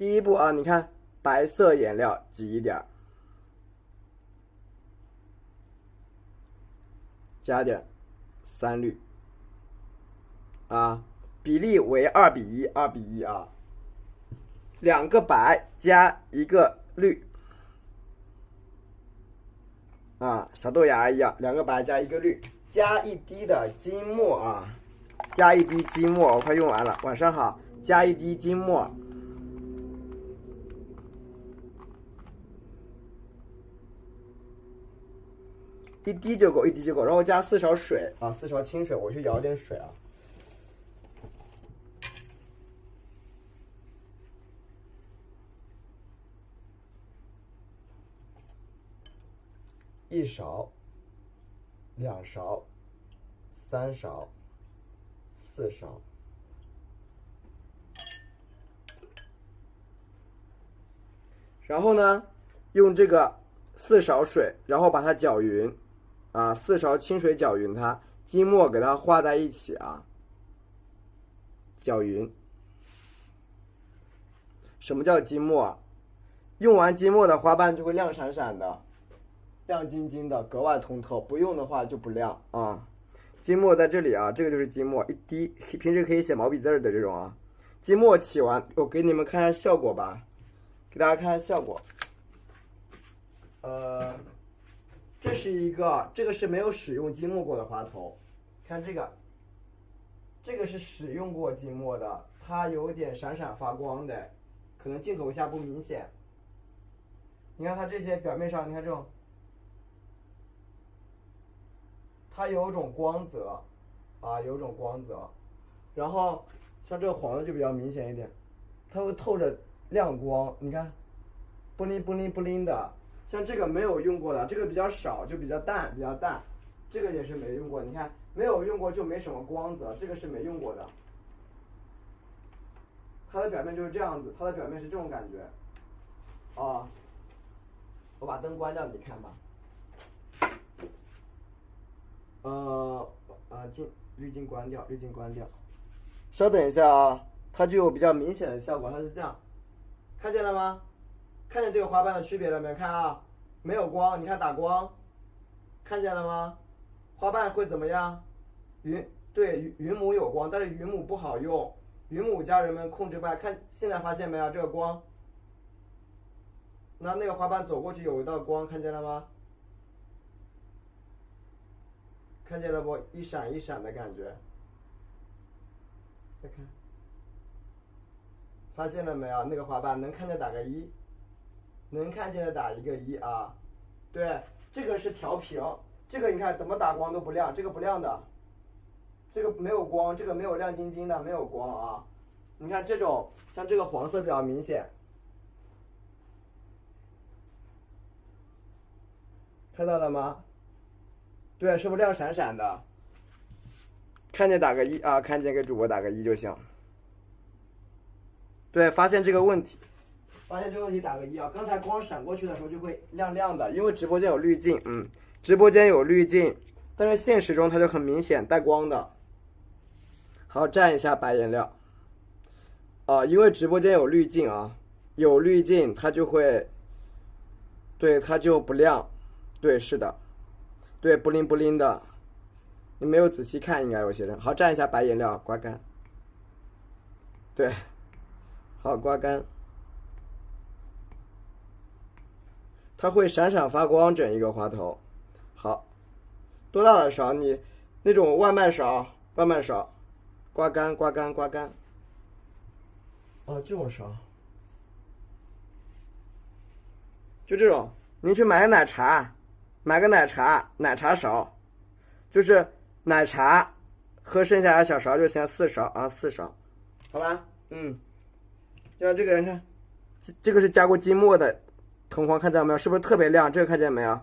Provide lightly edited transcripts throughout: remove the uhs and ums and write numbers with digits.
第一步啊，你看白色颜料挤一点，加点3氯啊，比例为2:1，2:1啊，2个白加1个绿啊，小豆芽一样，2个白加1个绿，加一滴的金末啊，加一滴金末，我快用完了，晚上好，加一滴金末。一滴就够，一滴就够，然后加4勺水啊，4勺清水，我去舀点水啊。1勺，2勺，3勺，4勺。然后呢，用这个4勺水，然后把它搅匀。啊，4勺清水搅匀它，金末给它化在一起啊，搅匀。什么叫金末？用完金末的花瓣就会亮闪闪的，亮晶晶的，格外通透。不用的话就不亮啊。金末在这里啊，这个就是金末，一滴，平时可以写毛笔字的这种啊。金末起完，我给你们看一下效果吧，给大家看一下效果。这是一个，这个是没有使用金末过的花头，看这个，这个是使用过金末的，它有点闪闪发光的，可能镜头下不明显。你看它这些表面上，你看这种，它有一种光泽，啊，有一种光泽。然后像这个黄的就比较明显一点，它会透着亮光，你看，布灵布灵布灵的。像这个没有用过的，这个比较少，就比较淡，比较淡。这个也是没用过，你看没有用过就没什么光泽，这个是没用过的。它的表面就是这样子，它的表面是这种感觉。啊，我把灯关掉，你看吧。滤镜关掉，滤镜关掉。稍等一下啊，它就有比较明显的效果，它是这样，看见了吗？看见这个花瓣的区别了没有？看啊，没有光，你看打光，看见了吗？花瓣会怎么样？对，云母有光，但是云母不好用，云母家人们控制不来。看现在发现没有？这个光，那个花瓣走过去有一道光，看见了吗？看见了不？一闪一闪的感觉。再看，发现了没有？那个花瓣能看见打个1。能看见的打一个1啊，对，这个是调平，这个你看怎么打光都不亮，这个不亮的，这个没有光，这个没有亮晶晶的，没有光啊。你看这种像这个黄色比较明显，看到了吗？对，是不是亮闪闪的？看见打个1啊，看见给主播打个1就行。对，发现这个问题。发现这个问题打个1啊！刚才光闪过去的时候就会亮亮的，因为直播间有滤镜，直播间有滤镜，但是现实中它就很明显带光的。好，蘸一下白颜料，因为直播间有滤镜啊，有滤镜它就会，对，它就不亮，对，是的，对，不灵不灵的，你没有仔细看，应该有些人。好，蘸一下白颜料，刮干，对，好，刮干。它会闪闪发光，整一个花头。好，多大的勺？你那种外卖勺，刮干，刮干，刮干。这种勺，就这种。您去买个奶茶，奶茶勺，就是奶茶喝剩下的小勺就行，4勺啊，4勺，好吧？像这个，你看，这个是加过金末的。铜黄看见没有？是不是特别亮？这个看见没有？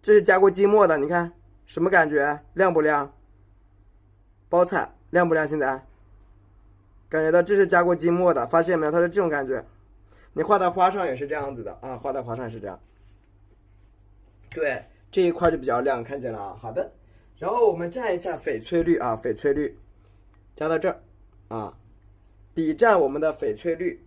这是加过金末的，你看什么感觉？亮不亮？包菜亮不亮？现在感觉到这是加过金末的，发现没有？它是这种感觉。你画在花上也是这样子的啊，画在花上也是这样。对，这一块就比较亮，看见了啊。好的，然后我们蘸一下翡翠绿啊，翡翠绿加到这儿啊，比占我们的翡翠率。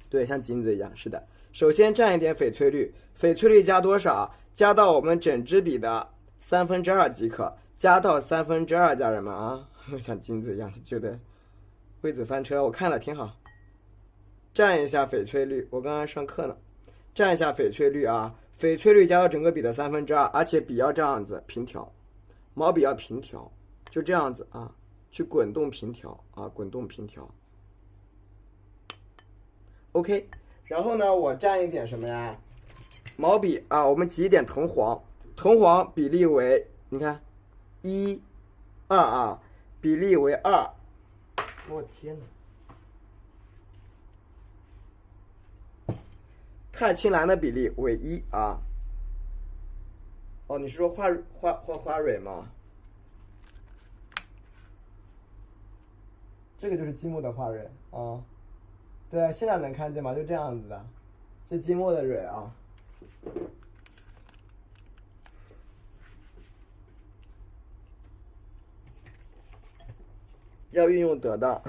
对，像金子一样，是的。首先占一点翡翠率，翡翠率加多少？加到我们整支笔的2/3即可，加到2/3，家人们啊，像金子一样，觉得惠子翻车，我看了挺好。占一下翡翠率，我刚刚上课呢，占一下翡翠率啊，翡翠率加到整个笔的2/3，而且笔要这样子平调，毛笔要平调，就这样子啊，去滚动平调啊，滚动平调。OK， 然后呢，我占一点什么呀？毛笔啊，我们挤一点藤黄，藤黄比例为，你看，1、2啊，比例为2。我天哪！钛青蓝的比例为1啊。哦，你是说画花蕊吗？这个就是积木的花蕊啊。对，现在能看见吗？就这样子的，这积木的蕊啊。要运用得当，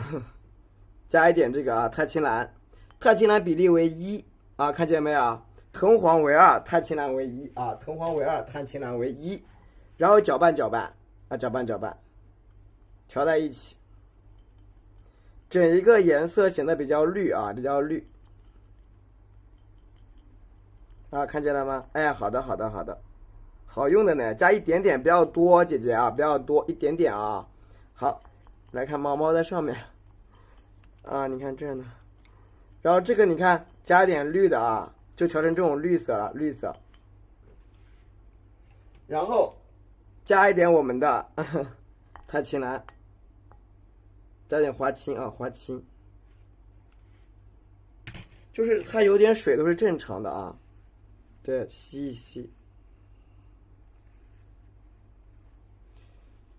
加一点这个啊，钛青蓝，钛青蓝比例为1啊，看见没有？藤黄为2，钛青蓝为1啊，藤黄为2，钛青蓝为1，然后搅拌啊，搅拌，调在一起，整一个颜色显得比较绿啊，比较绿啊，看见了吗？哎，好的，好用的呢，加一点点，不要多，姐姐啊，不要多，一点点啊。好，来看猫猫在上面啊，你看这呢，然后这个你看加一点绿的啊，就调成这种绿色了，绿色。然后加一点我们的钛青蓝，加点花青啊，花青，就是它有点水都是正常的啊。对，吸一吸，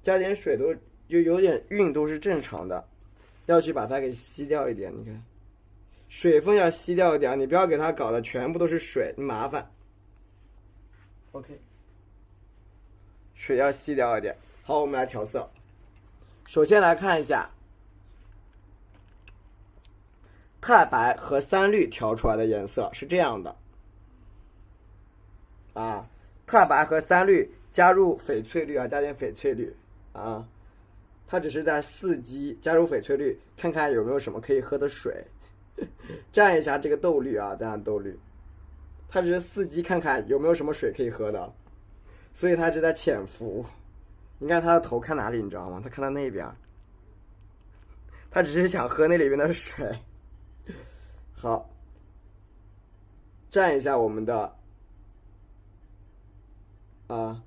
加点水都就有点晕都是正常的，要去把它给吸掉一点。你看，水分要吸掉一点，你不要给它搞得全部都是水，麻烦。OK， 水要吸掉一点。好，我们来调色。首先来看一下钛白和3绿调出来的颜色是这样的。啊，钛白和3绿加入翡翠绿啊，加点翡翠绿啊，它只是在伺机加入翡翠绿，看看有没有什么可以喝的水，蘸一下这个豆绿啊，蘸豆绿，它只是伺机看看有没有什么水可以喝的，所以它只在潜伏。你看它的头看哪里，你知道吗？它看到那边，它只是想喝那里边的水。好，蘸一下我们的。啊，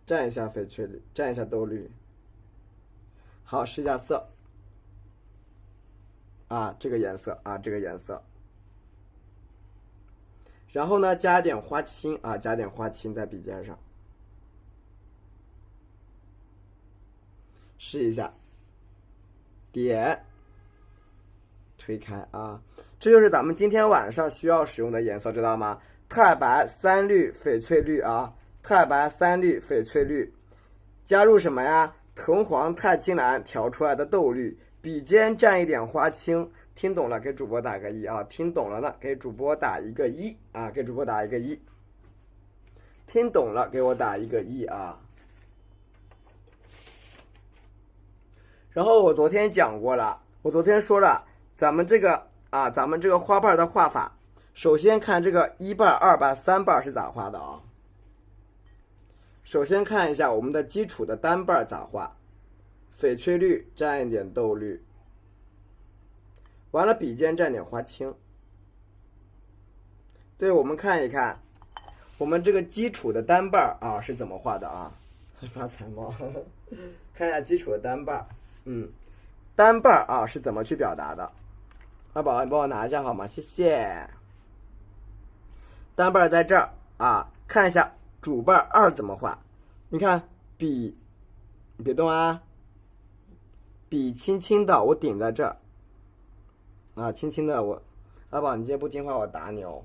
蘸一下翡翠绿，蘸一下豆绿。好，试一下色。啊，这个颜色啊，这个颜色。然后呢，加点花青啊，加点花青在笔尖上。试一下，点，推开啊，这就是咱们今天晚上需要使用的颜色，知道吗？钛白、3绿、翡翠绿啊。钛白、3绿、翡翠绿，加入什么呀？藤黄、钛青蓝调出来的豆绿，笔尖蘸一点花青。听懂了给主播打个1啊！听懂了呢，给主播打一个1啊！给主播打一个1。听懂了，给我打一个1啊！然后我昨天讲过了，我昨天说了，咱们这个花瓣的画法，首先看这个1瓣、2瓣、3瓣是咋画的啊？首先看一下我们的基础的单瓣咋画，翡翠绿蘸一点豆绿，完了笔尖蘸点花青。对，我们看一看我们这个基础的单瓣啊是怎么画的啊？发财猫，看一下基础的单瓣，单瓣啊是怎么去表达的？阿宝，你帮我拿一下好吗？谢谢。单瓣在这儿啊，看一下。主瓣2怎么画？你看笔，你别动啊，笔轻轻的我顶在这儿啊，轻轻的我，阿宝你今天不听话我打你哦。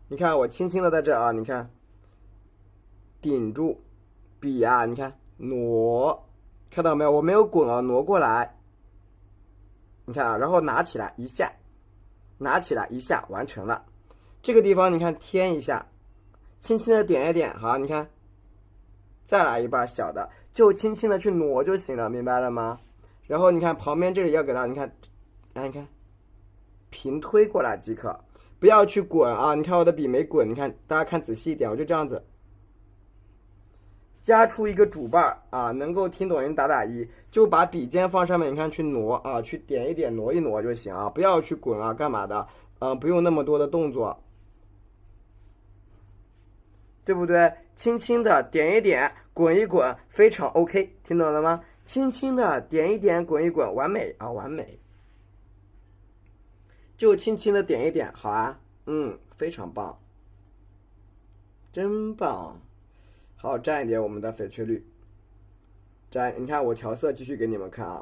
你看我轻轻的在这儿啊，你看顶住笔啊，你看挪，看到没有？我没有滚啊，挪过来你看啊，然后拿起来一下，拿起来一下，完成了。这个地方你看添一下，轻轻的点一点，好，你看，再来一半小的，就轻轻的去挪就行了，明白了吗？然后你看旁边这里要给它，你看，哎，你看，平推过来即可，不要去滚啊！你看我的笔没滚，你看大家看仔细一点，我就这样子。加出一个主瓣啊，能够听懂人打打一，就把笔尖放上面，你看去挪啊，去点一点，挪一挪就行啊，不要去滚啊，干嘛的？不用那么多的动作，对不对？轻轻的点一点，滚一滚，非常 OK， 听懂了吗？轻轻的点一点，滚一滚，完美啊，完美。就轻轻的点一点，好啊，非常棒，真棒。好，蘸一点我们的翡翠绿，蘸，你看我调色继续给你们看啊。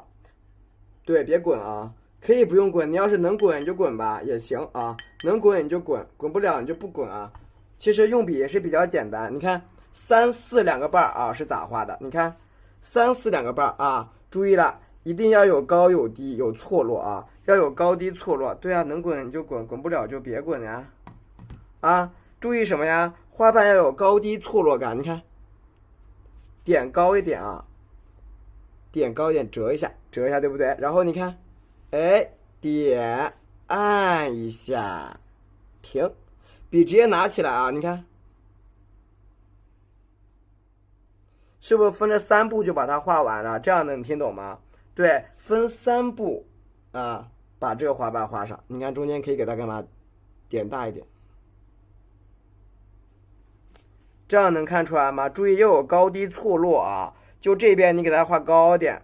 对，别滚啊，可以不用滚，你要是能滚你就滚吧，也行啊，能滚你就滚，滚不了你就不滚啊。其实用笔也是比较简单，你看3、4两个瓣啊是咋画的？你看3、4两个瓣啊，注意了，一定要有高有低，有错落啊，要有高低错落。对啊，能滚你就滚，滚不了就别滚呀。啊，注意什么呀？花瓣要有高低错落感，你看。点高一点啊，点高一点，折一下，折一下，对不对？然后你看，哎，点，按一下，停，笔直接拿起来啊！你看，是不是分了3步就把它画完了？这样能听懂吗？对，分3步啊，把这个花瓣画上。你看中间可以给它干嘛？点大一点。这样能看出来吗？注意要有高低错落啊！就这边你给它画高点，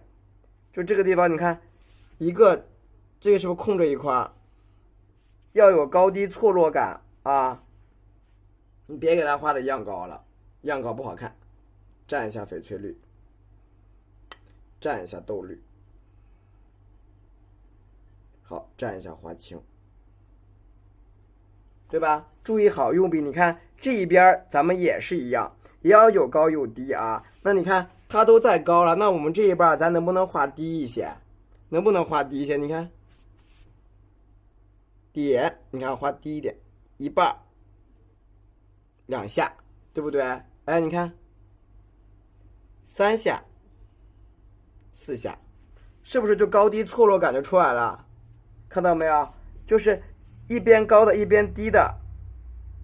就这个地方你看，一个这个是不是空着一块？要有高低错落感啊！你别给它画的一样高了，一样高不好看。蘸一下翡翠绿，蘸一下豆绿，好，蘸一下花青，对吧？注意好用笔，你看。这一边咱们也是一样，也要有高有低啊。那你看它都在高了，那我们这一半咱能不能画低一些？能不能画低一些？你看，点，你看画低一点，一半，2下，对不对？哎，你看，3下，4下，是不是就高低错落感就出来了？看到没有？就是一边高的，一边低的。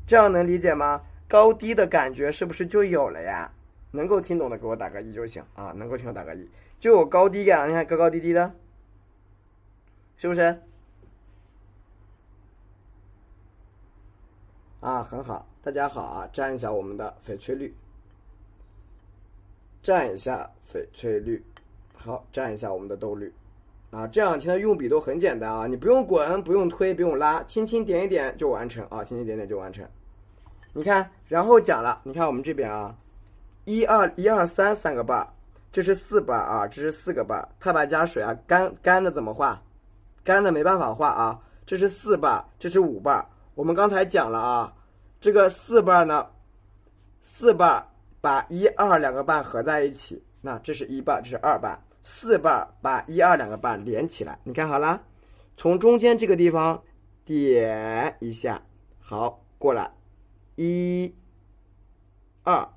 这样能理解吗？高低的感觉是不是就有了呀？能够听懂的给我打个1就行啊，能够听懂打个1，就有高低感，你看高高低低的，是不是？啊，很好，大家好啊，蘸一下我们的翡翠绿，蘸一下翡翠绿，好，蘸一下我们的豆绿。啊，这两天的用笔都很简单啊，你不用滚，不用推，不用拉，轻轻点一点就完成啊，轻轻点点就完成。你看，然后讲了，你看我们这边啊，1、2、3 3个瓣，这是4瓣啊，这是4个瓣，太白加水啊，干的怎么画？干的没办法画啊，这是4瓣，这是5瓣。我们刚才讲了啊，这个4瓣呢，4瓣把1、2两个瓣合在一起，那这是1瓣，这是2瓣。4瓣把1、2两个瓣连起来，你看好了，从中间这个地方点一下，好，过来，1、2，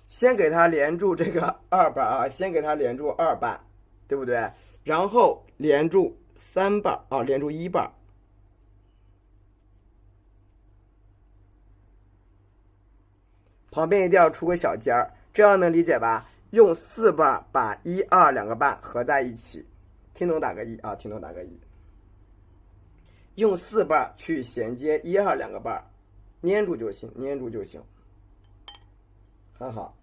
先给它连住这个2瓣啊，先给它连住2瓣，对不对？然后连住3瓣啊，连住1瓣，旁边一定要出个小尖儿，这样能理解吧？用4瓣把1、2两个瓣合在一起，听懂打个1啊，听懂打个1。用4瓣去衔接1、2两个瓣，粘住就行，粘住就行，很好。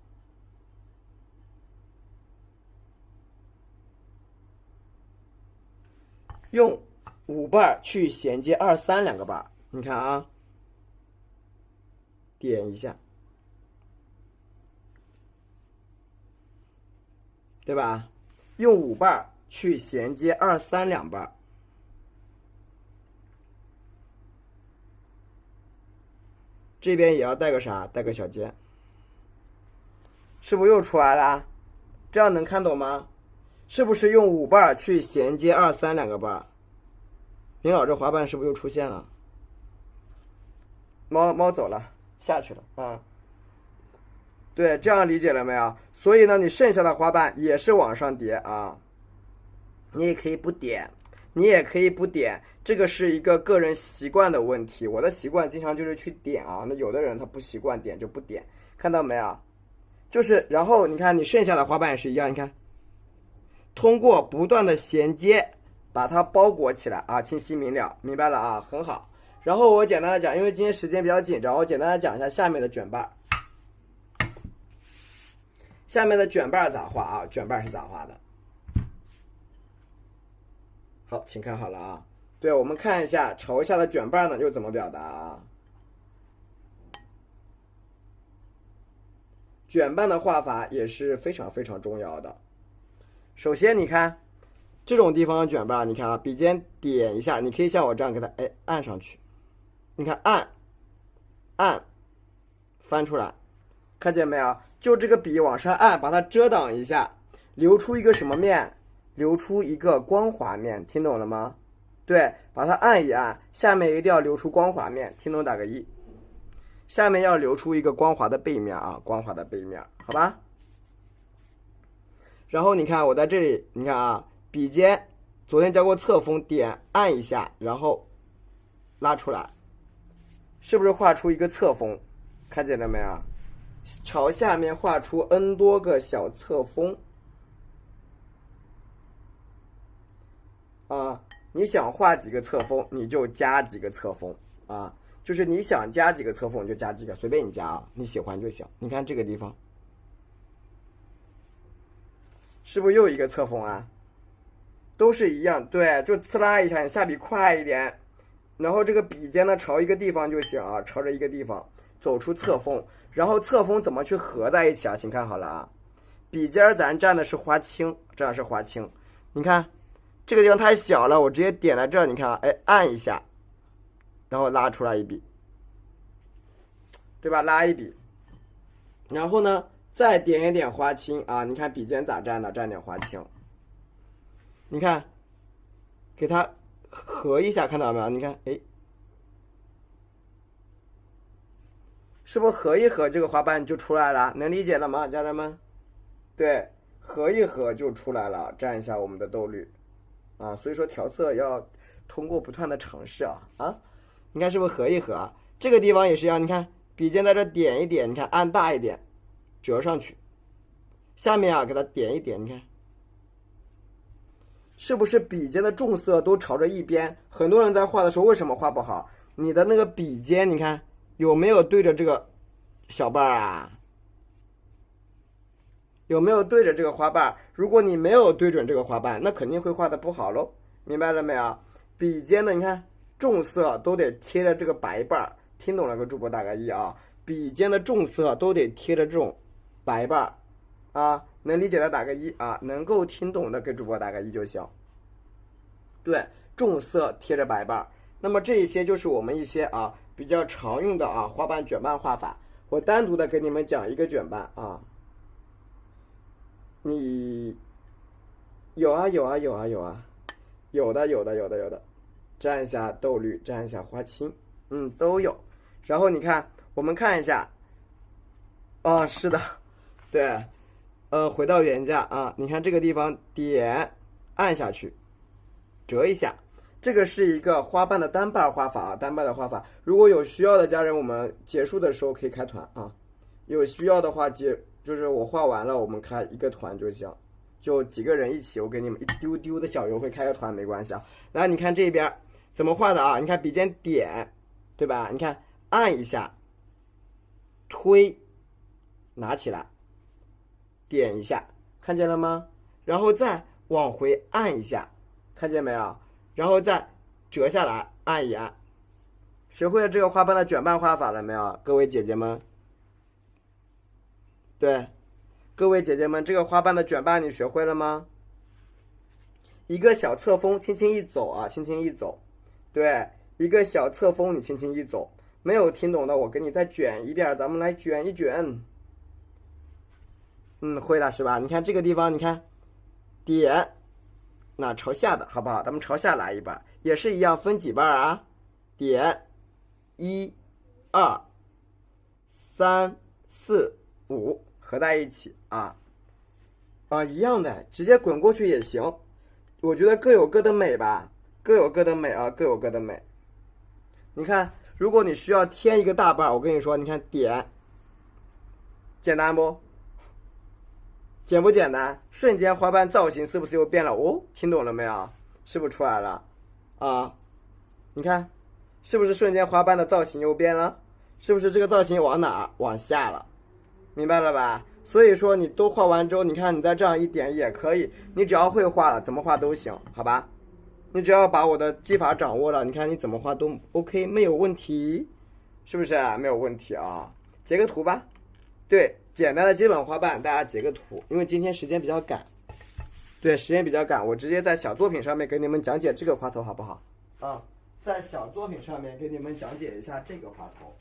用5瓣去衔接2、3两个瓣，你看啊，点一下。对吧？用5瓣去衔接2、3两瓣，这边也要带个啥？带个小尖，是不是又出来了？这样能看懂吗？是不是用5瓣去衔接2、3两个瓣？林老这花瓣是不是又出现了？猫走了，下去了啊。对，这样理解了没有？所以呢，你剩下的花瓣也是往上叠啊。你也可以不点，这个是一个个人习惯的问题。我的习惯经常就是去点啊，那有的人他不习惯点就不点，看到没有？就是然后你看你剩下的花瓣也是一样，你看，通过不断的衔接把它包裹起来啊，清晰明了，明白了啊，很好。然后我简单的讲，因为今天时间比较紧张，我简单的讲一下下面的卷瓣。下面的卷瓣咋画啊？卷瓣是咋画的？好，请看好了啊。对，我们看一下朝下的卷瓣呢又怎么表达啊？卷瓣的画法也是非常非常重要的。首先你看这种地方的卷瓣，你看啊，笔尖点一下，你可以像我这样给它按上去。你看按翻出来，看见没有？就这个笔往上按，把它遮挡一下，留出一个什么面？留出一个光滑面，听懂了吗？对，把它按一按，下面一定要留出光滑面，听懂打个1。下面要留出一个光滑的背面啊，光滑的背面，好吧？然后你看我在这里，你看啊，笔尖昨天教过侧锋，点按一下，然后拉出来，是不是画出一个侧锋？看见了没有？朝下面画出 n 多个小侧锋啊，你想画几个侧锋你就加几个侧锋啊，就是你想加几个侧锋你就加几个，随便你加啊，你喜欢就行。你看这个地方是不是又一个侧锋啊？都是一样，对，就呲啦一下，你下笔快一点，然后这个笔尖呢朝一个地方就行啊，朝着一个地方走出侧锋。然后侧锋怎么去合在一起啊？请看好了啊，笔尖咱蘸的是花青，这样是花青。你看这个地方太小了，我直接点在这儿，你看啊，按一下，然后拉出来一笔，对吧？拉一笔，然后呢再点一点花青啊，你看笔尖咋蘸的？蘸点花青，你看给它合一下，看到没有？你看是不是合一合这个花瓣就出来了？能理解了吗，家人们？对，合一合就出来了。蘸一下我们的豆绿啊，所以说调色要通过不断的尝试啊。你看是不是合一合啊？这个地方也是一样，你看笔尖在这点一点，你看按大一点，折上去。下面啊给它点一点，你看是不是笔尖的重色都朝着一边？很多人在画的时候为什么画不好？你的那个笔尖，你看有没有对着这个小瓣啊？有没有对着这个花瓣？如果你没有对准这个花瓣，那肯定会画的不好咯，明白了没有？笔尖的你看重色都得贴着这个白瓣，听懂了给主播打个1啊！笔尖的重色都得贴着这种白瓣啊，能理解的打个1啊，能够听懂的给主播打个1就行。对，重色贴着白瓣。那么这一些就是我们一些比较常用的花瓣卷瓣画法，我单独的给你们讲一个卷瓣啊。你有的，蘸一下豆绿，蘸一下花青，都有。然后你看，我们看一下，是的，对，回到原价啊，你看这个地方点按下去，折一下。这个是一个花瓣的单瓣画法单瓣的画法。如果有需要的家人，我们结束的时候可以开团啊。有需要的话，就是我画完了，我们开一个团就行，就几个人一起，我给你们一丢丢的小优惠，开个团没关系啊。来，你看这边怎么画的啊？你看笔尖点，对吧？你看按一下，推，拿起来，点一下，看见了吗？然后再往回按一下，看见没有？然后再折下来，按一按。学会了这个花瓣的卷瓣画法了没有，各位姐姐们？对，各位姐姐们，这个花瓣的卷瓣你学会了吗？一个小侧锋，轻轻一走啊，轻轻一走。对，一个小侧锋，你轻轻一走。没有听懂的，我给你再卷一遍，咱们来卷一卷。会了是吧？你看这个地方，你看点，那朝下的好不好？咱们朝下来一半，也是一样，分几瓣啊？点1、2、3、4、5合在一起啊。一样的，直接滚过去也行。我觉得各有各的美吧，各有各的美啊，各有各的美。你看，如果你需要添一个大瓣，我跟你说，你看点，简单不？简不简单？瞬间花瓣造型是不是又变了？哦，听懂了没有？是不是出来了？啊，你看，是不是瞬间花瓣的造型又变了？是不是这个造型往哪？往下了，明白了吧？所以说你都画完之后，你看你再这样一点也可以，你只要会画了，怎么画都行，好吧？你只要把我的技法掌握了，你看你怎么画都 OK， 没有问题，是不是？没有问题啊，截个图吧。对，简单的基本花瓣，大家截个图，因为今天时间比较赶。对，时间比较赶，我直接在小作品上面给你们讲解这个花头，好不好？啊，在小作品上面给你们讲解一下这个花头。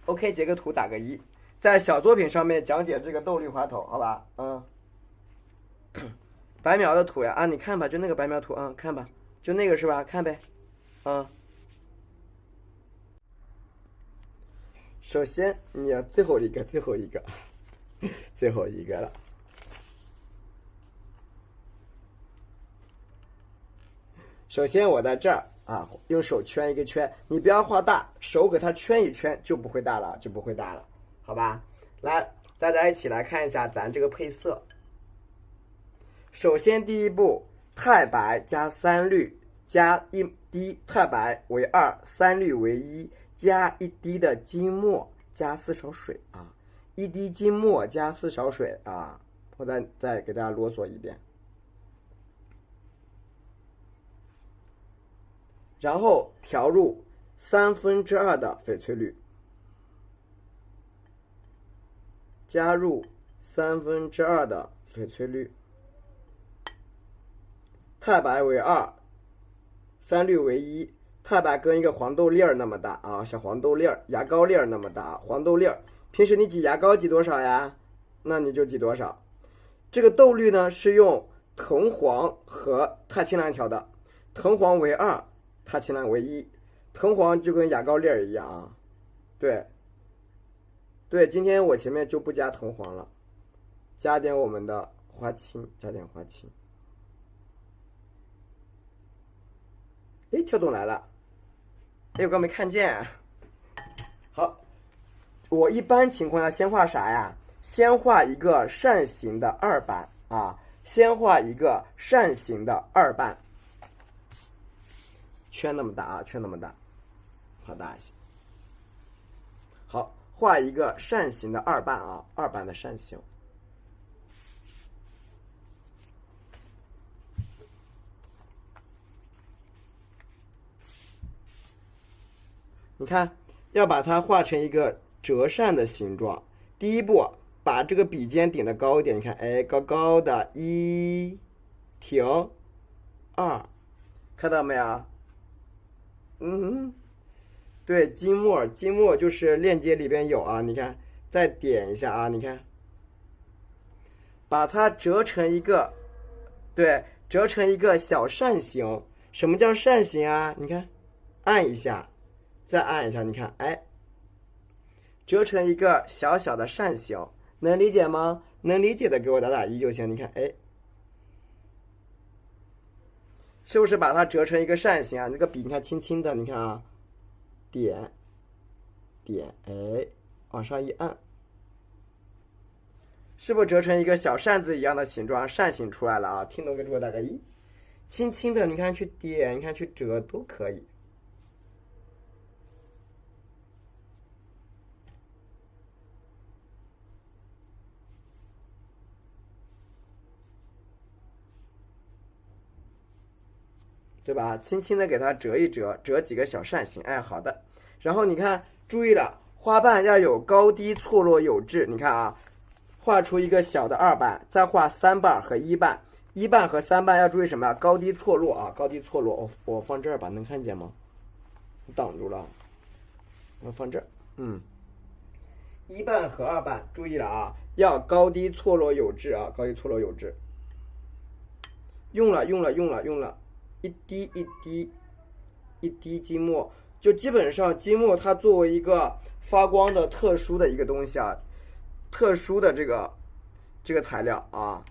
OK， 截个图，打个1。在小作品上面讲解这个豆绿花头，好吧？白描的图呀，啊，你看吧，就那个白描图，看吧，就那个是吧？看呗，首先你要最后一个了。首先我在这儿啊，用手圈一个圈，你不要画大，手给它圈一圈就不会大了，好吧？来，大家一起来看一下咱这个配色。首先第一步，太白加3绿加1滴太白为2， 3绿为1，加1滴的金墨加4勺水啊，1滴金墨加4勺水啊，我再给大家啰嗦一遍。然后调入2/3的翡翠绿，加入2/3的翡翠绿，太白为2， 3绿为1，太白跟一个黄豆粒儿那么大啊，小黄豆粒儿，牙膏粒儿那么大，黄豆粒儿。平时你挤牙膏挤多少呀？那你就挤多少。这个豆绿呢是用藤黄和太清蓝调的，藤黄为2，太清蓝为1，藤黄就跟牙膏粒儿一样啊。对，今天我前面就不加藤黄了，加点我们的花青，哎，跳动来了，哎，我刚没看见。好，我一般情况下先画啥呀？先画一个扇形的2瓣啊，圈那么大啊，好大一些。好，画一个扇形的2瓣啊，2瓣的扇形。你看，要把它画成一个折扇的形状。第一步，把这个笔尖顶得高一点，你看，哎，高高的，1停2，看到没有？对，金墨就是链接里边有啊，你看，再点一下啊，你看，把它折成一个小扇形。什么叫扇形啊？你看，按一下，再按一下，你看，哎，折成一个小小的扇形，能理解吗？能理解的给我打1就行。你看，哎，是不是把它折成一个扇形啊？这个笔你看轻轻的，你看啊，点，哎，往上一按，是不是折成一个小扇子一样的形状？扇形出来了啊！听懂给我打个1，轻轻的，你看去点，你看去折都可以。对吧？轻轻的给它折一折，折几个小扇形。哎，好的。然后你看，注意了，花瓣要有高低错落有致。你看啊，画出一个小的2瓣，再画3瓣和1瓣，1瓣和3瓣要注意什么？高低错落啊，高低错落。我放这儿吧，能看见吗？挡住了，我放这儿。1瓣和2瓣，注意了啊，要高低错落有致啊，高低错落有致。用了，一滴金墨，就基本上金墨它作为一个发光的特殊的一个东西啊，特殊的这个材料啊，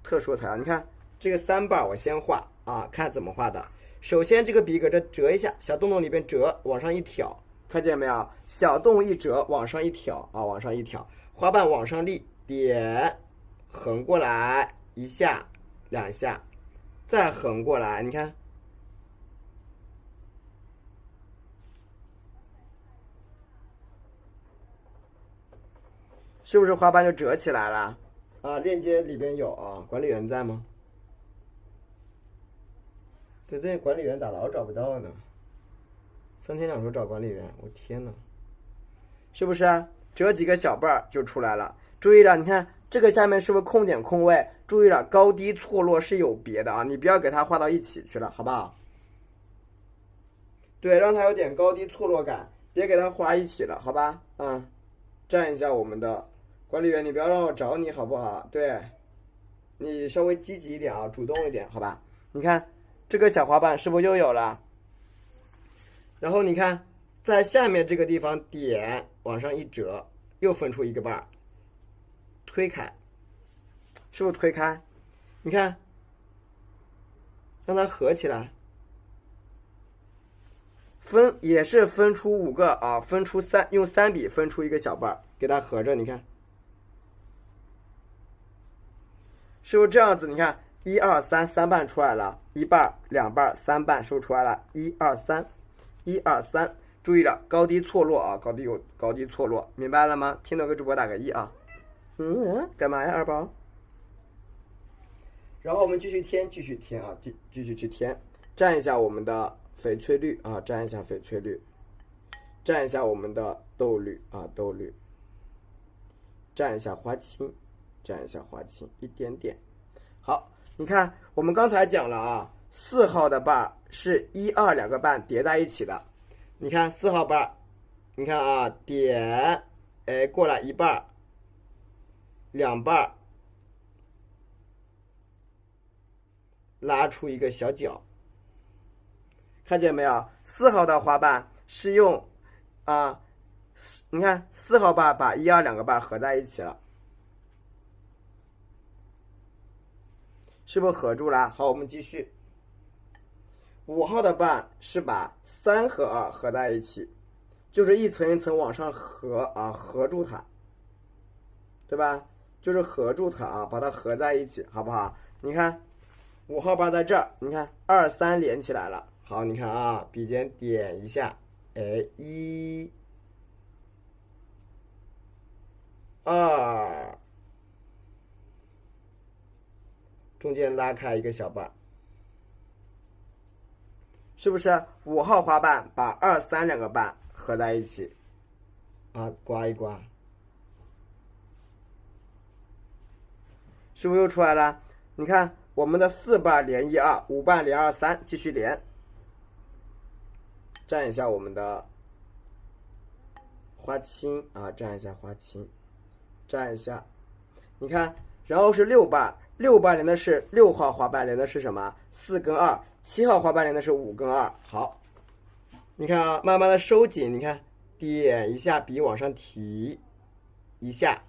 特殊材料。你看这个3瓣我先画啊，看怎么画的。首先这个笔搁这折一下，小洞洞里边折，往上一挑，看见没有？小洞一折，往上一挑啊，往上一挑，花瓣往上立，点，横过来1下2下，再横过来，你看。是不是花瓣就折起来了？啊，链接里边有啊，管理员在吗？对，这管理员咋老找不到呢？3天2头找管理员，我天哪！是不是啊？折几个小瓣就出来了。注意了，你看这个下面是不是空点空位？注意了，高低错落是有别的啊，你不要给它画到一起去了，好不好？对，让它有点高低错落感，别给它画一起了，好吧？站一下我们的管理员，你不要让我找你，好不好？对，你稍微积极一点啊，主动一点，好吧？你看这个小花瓣是不是又有了？然后你看在下面这个地方点往上一折，又分出一个瓣，推开，是不是推开？你看，让它合起来，也是分出5个啊，分出用3笔分出一个小瓣，给它合着，你看，是不是这样子？你看1、2、3， 3瓣出来了，1瓣、2瓣、3瓣，是不是出来了？1、2、3， 1、2、3，注意了，高低错落啊，高低错落，明白了吗？听懂给主播打个1啊。干嘛呀，二宝？然后我们继续添啊，继续去添，蘸一下我们的翡翠绿啊，蘸一下翡翠绿，蘸一下我们的豆绿啊，豆绿，蘸一下花青，一点点。好，你看我们刚才讲了啊，4号的瓣是1、2两个瓣叠在一起的。你看4号瓣，你看啊，点，过来1瓣，2瓣，拉出一个小角，看见没有？4号的花瓣是用你看4号瓣把1、2两个瓣合在一起了，是不是合住了？好，我们继续。5号的瓣是把3和2合在一起，就是一层一层往上合啊，合住它，对吧？就是合住它啊，把它合在一起，好不好？你看5号瓣在这儿，你看2、3连起来了。好，你看啊，笔尖点一下，1、2，中间拉开一个小瓣，是不是5号花瓣把2、3两个瓣合在一起啊？刮一刮，是不是又出来了？你看我们的4瓣连1、2，5瓣连2、3，继续连，蘸一下我们的花青啊，蘸一下花青，蘸一下，你看，然后是6瓣，6瓣连的是6号花瓣连的是什么？4跟2。7号花瓣连的是5跟2。好，你看啊，慢慢的收紧，你看，点一下，笔往上提一下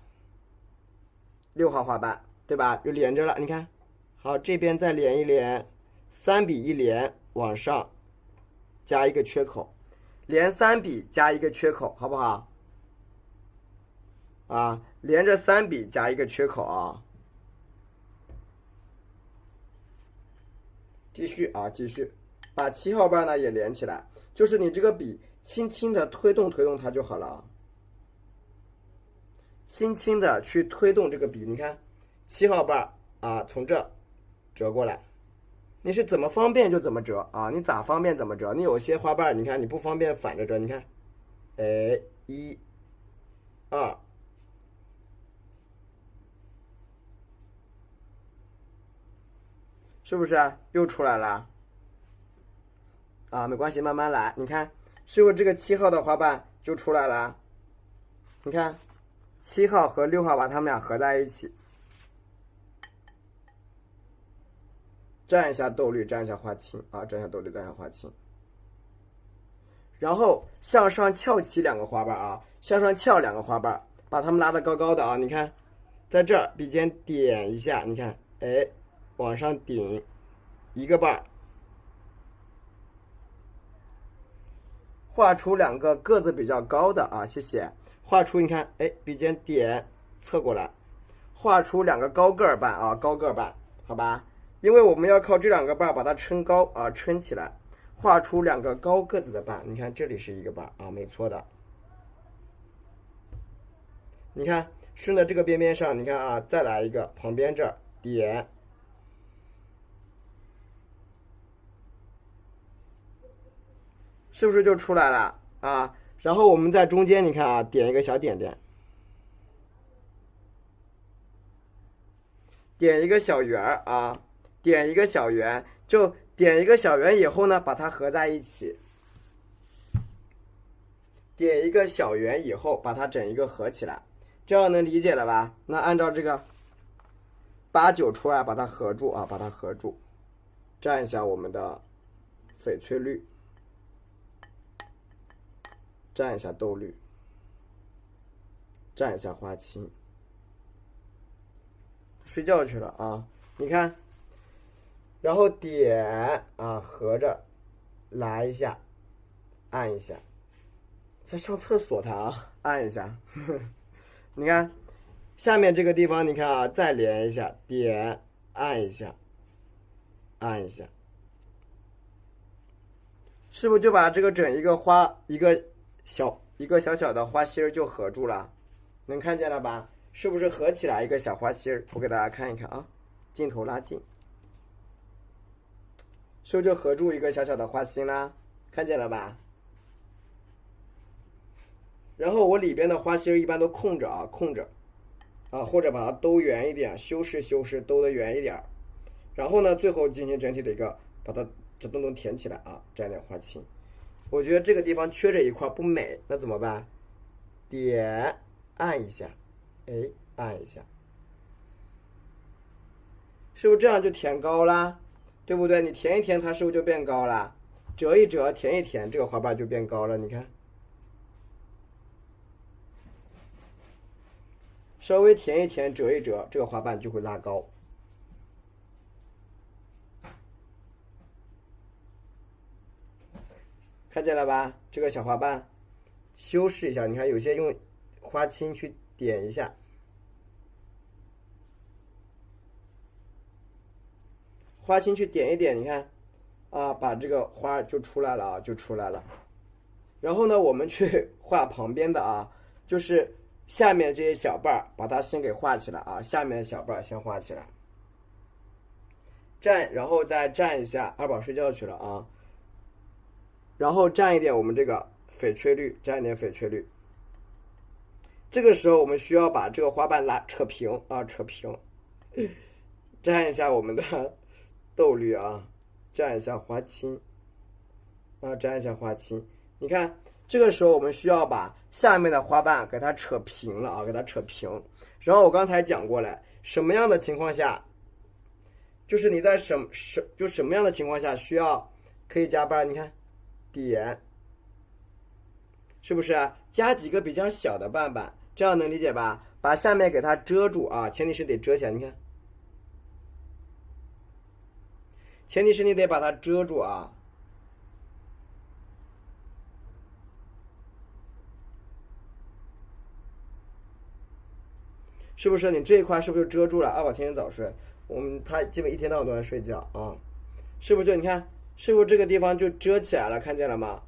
，6号花瓣，对吧？就连着了，你看，好，这边再连一连，3笔一连，往上加一个缺口，连3笔加一个缺口，好不好？啊，连着3笔加一个缺口啊。继续啊，继续，把7号瓣呢也连起来，就是你这个笔轻轻的推动它就好了啊，轻轻的去推动这个笔，你看7号瓣啊，从这折过来，你是怎么方便就怎么折啊，你咋方便怎么折，你有些花瓣你看你不方便反着折，你看，1、2。是不是又出来了？啊，没关系，慢慢来。你看，是不是这个7号的花瓣就出来了？你看，7号和6号把它们俩合在一起，蘸一下豆绿，蘸一下花青啊，蘸一下豆绿，蘸一下花青。然后向上翘起2个花瓣啊，向上翘2个花瓣，把它们拉得高高的啊。你看，在这儿笔尖点一下，你看，哎，往上顶1个瓣，画出2个个子比较高的啊，谢谢。画出你看，哎，笔尖点侧过来，画出2个高个儿瓣啊，高个儿瓣，好吧？因为我们要靠这2个瓣把它撑高啊，撑起来，画出2个高个子的瓣。你看这里是1个瓣啊，没错的。你看顺着这个边边上，你看啊，再来一个，旁边这儿点，是不是就出来了啊？然后我们在中间，你看啊，点一个小点点，点一个小圆啊，点一个小圆，就点一个小圆以后呢，把它合在一起。点一个小圆以后，把它整一个合起来，这样能理解了吧？那按照这个8、9出来，把它合住啊，把它合住。蘸一下我们的翡翠绿，蘸一下豆绿，蘸一下花青。睡觉去了啊！你看，然后点啊，合着来一下，按一下。在上厕所他啊，按一下。你看下面这个地方，你看啊，再连一下，点按一下，按一下，是不是就把这个整一个花一个小小的花心就合住了？能看见了吧？是不是合起来一个小花心？我给大家看一看啊，镜头拉近，是不是就合住一个小小的花心啦？看见了吧？然后我里边的花心一般都空着啊，空着啊，或者把它兜圆一点，修饰修饰，兜得圆一点。然后呢，最后进行整体的一个把它这洞洞填起来啊，沾点花青。我觉得这个地方缺着一块不美，那怎么办？点按一下，哎，按一下，是不是这样就填高啦？对不对？你填一填，它是不是就变高了？折一折，填一填，这个花瓣就变高了。你看。稍微填一填，折一折，这个花瓣就会拉高。看见了吧？这个小花瓣，修饰一下。你看，有些用花青去点一下，花青去点一点，你看，啊，把这个花就出来了啊，就出来了。然后呢，我们去画旁边的啊，就是下面这些小瓣儿，把它先给画起来啊，下面的小瓣儿先画起来。蘸，然后再蘸一下，二宝睡觉去了啊。然后蘸一点我们这个翡翠绿，蘸一点翡翠绿。这个时候我们需要把这个花瓣扯平啊，扯平。蘸一下我们的豆绿啊，蘸一下花青啊，蘸一下花青。你看，这个时候我们需要把下面的花瓣给它扯平了啊，给它扯平。然后我刚才讲过了，什么样的情况下，就是你在什么样的情况下需要可以加瓣？你看，点，是不是加几个比较小的瓣瓣？这样能理解吧？把下面给它遮住啊，前提是得遮起来。你看，前提是你得把它遮住啊。是不是你这一块是不是就遮住了？二宝天天早睡，他基本一天到晚都在睡觉啊，是不是就你看，是不是这个地方就遮起来了？看见了吗？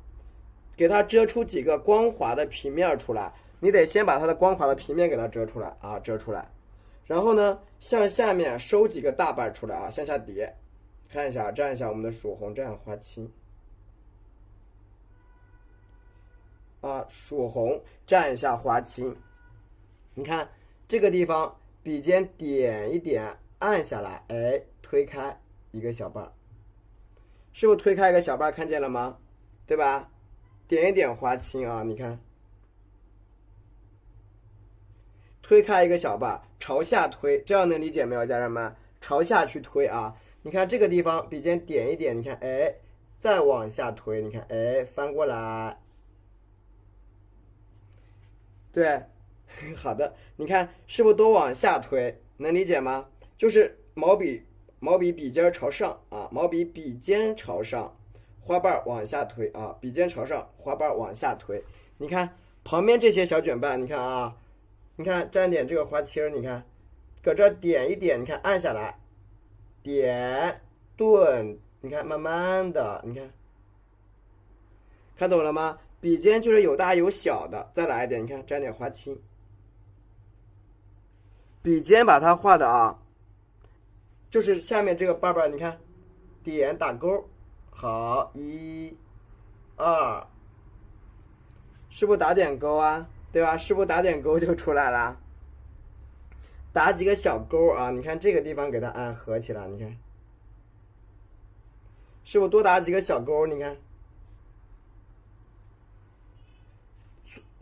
给它遮出几个光滑的平面出来，你得先把它的光滑的平面给它遮出来啊，遮出来。然后呢，向下面收几个大瓣出来啊，向下叠，看一下，蘸一下我们的曙红，蘸花青啊，曙红蘸一下花青，你看。这个地方笔尖点一点，按下来，哎，推开一个小瓣，是不是推开一个小瓣？看见了吗？对吧？点一点花青啊，你看，推开一个小瓣，朝下推，这样能理解没有，家人们？朝下去推啊，你看这个地方笔尖点一点，你看，哎，再往下推，你看，哎，翻过来，对，好的，你看是不是都往下推？能理解吗？就是毛笔笔尖朝上啊，毛笔笔尖朝上，花瓣往下推啊，笔尖朝上，花瓣往下推。你看旁边这些小卷瓣，你看啊，你看沾点这个花青，你看搁这点一点，你看按下来，点顿，你看慢慢的，你看看懂了吗？笔尖就是有大有小的，再来一点，你看沾点花青，笔尖把它画的啊，就是下面这个瓣瓣，你看点打勾，好，1、2，是不是打点勾啊？对吧？是不是打点勾就出来了？打几个小勾啊！你看这个地方给它按合起来，你看，是不是多打几个小勾？你看，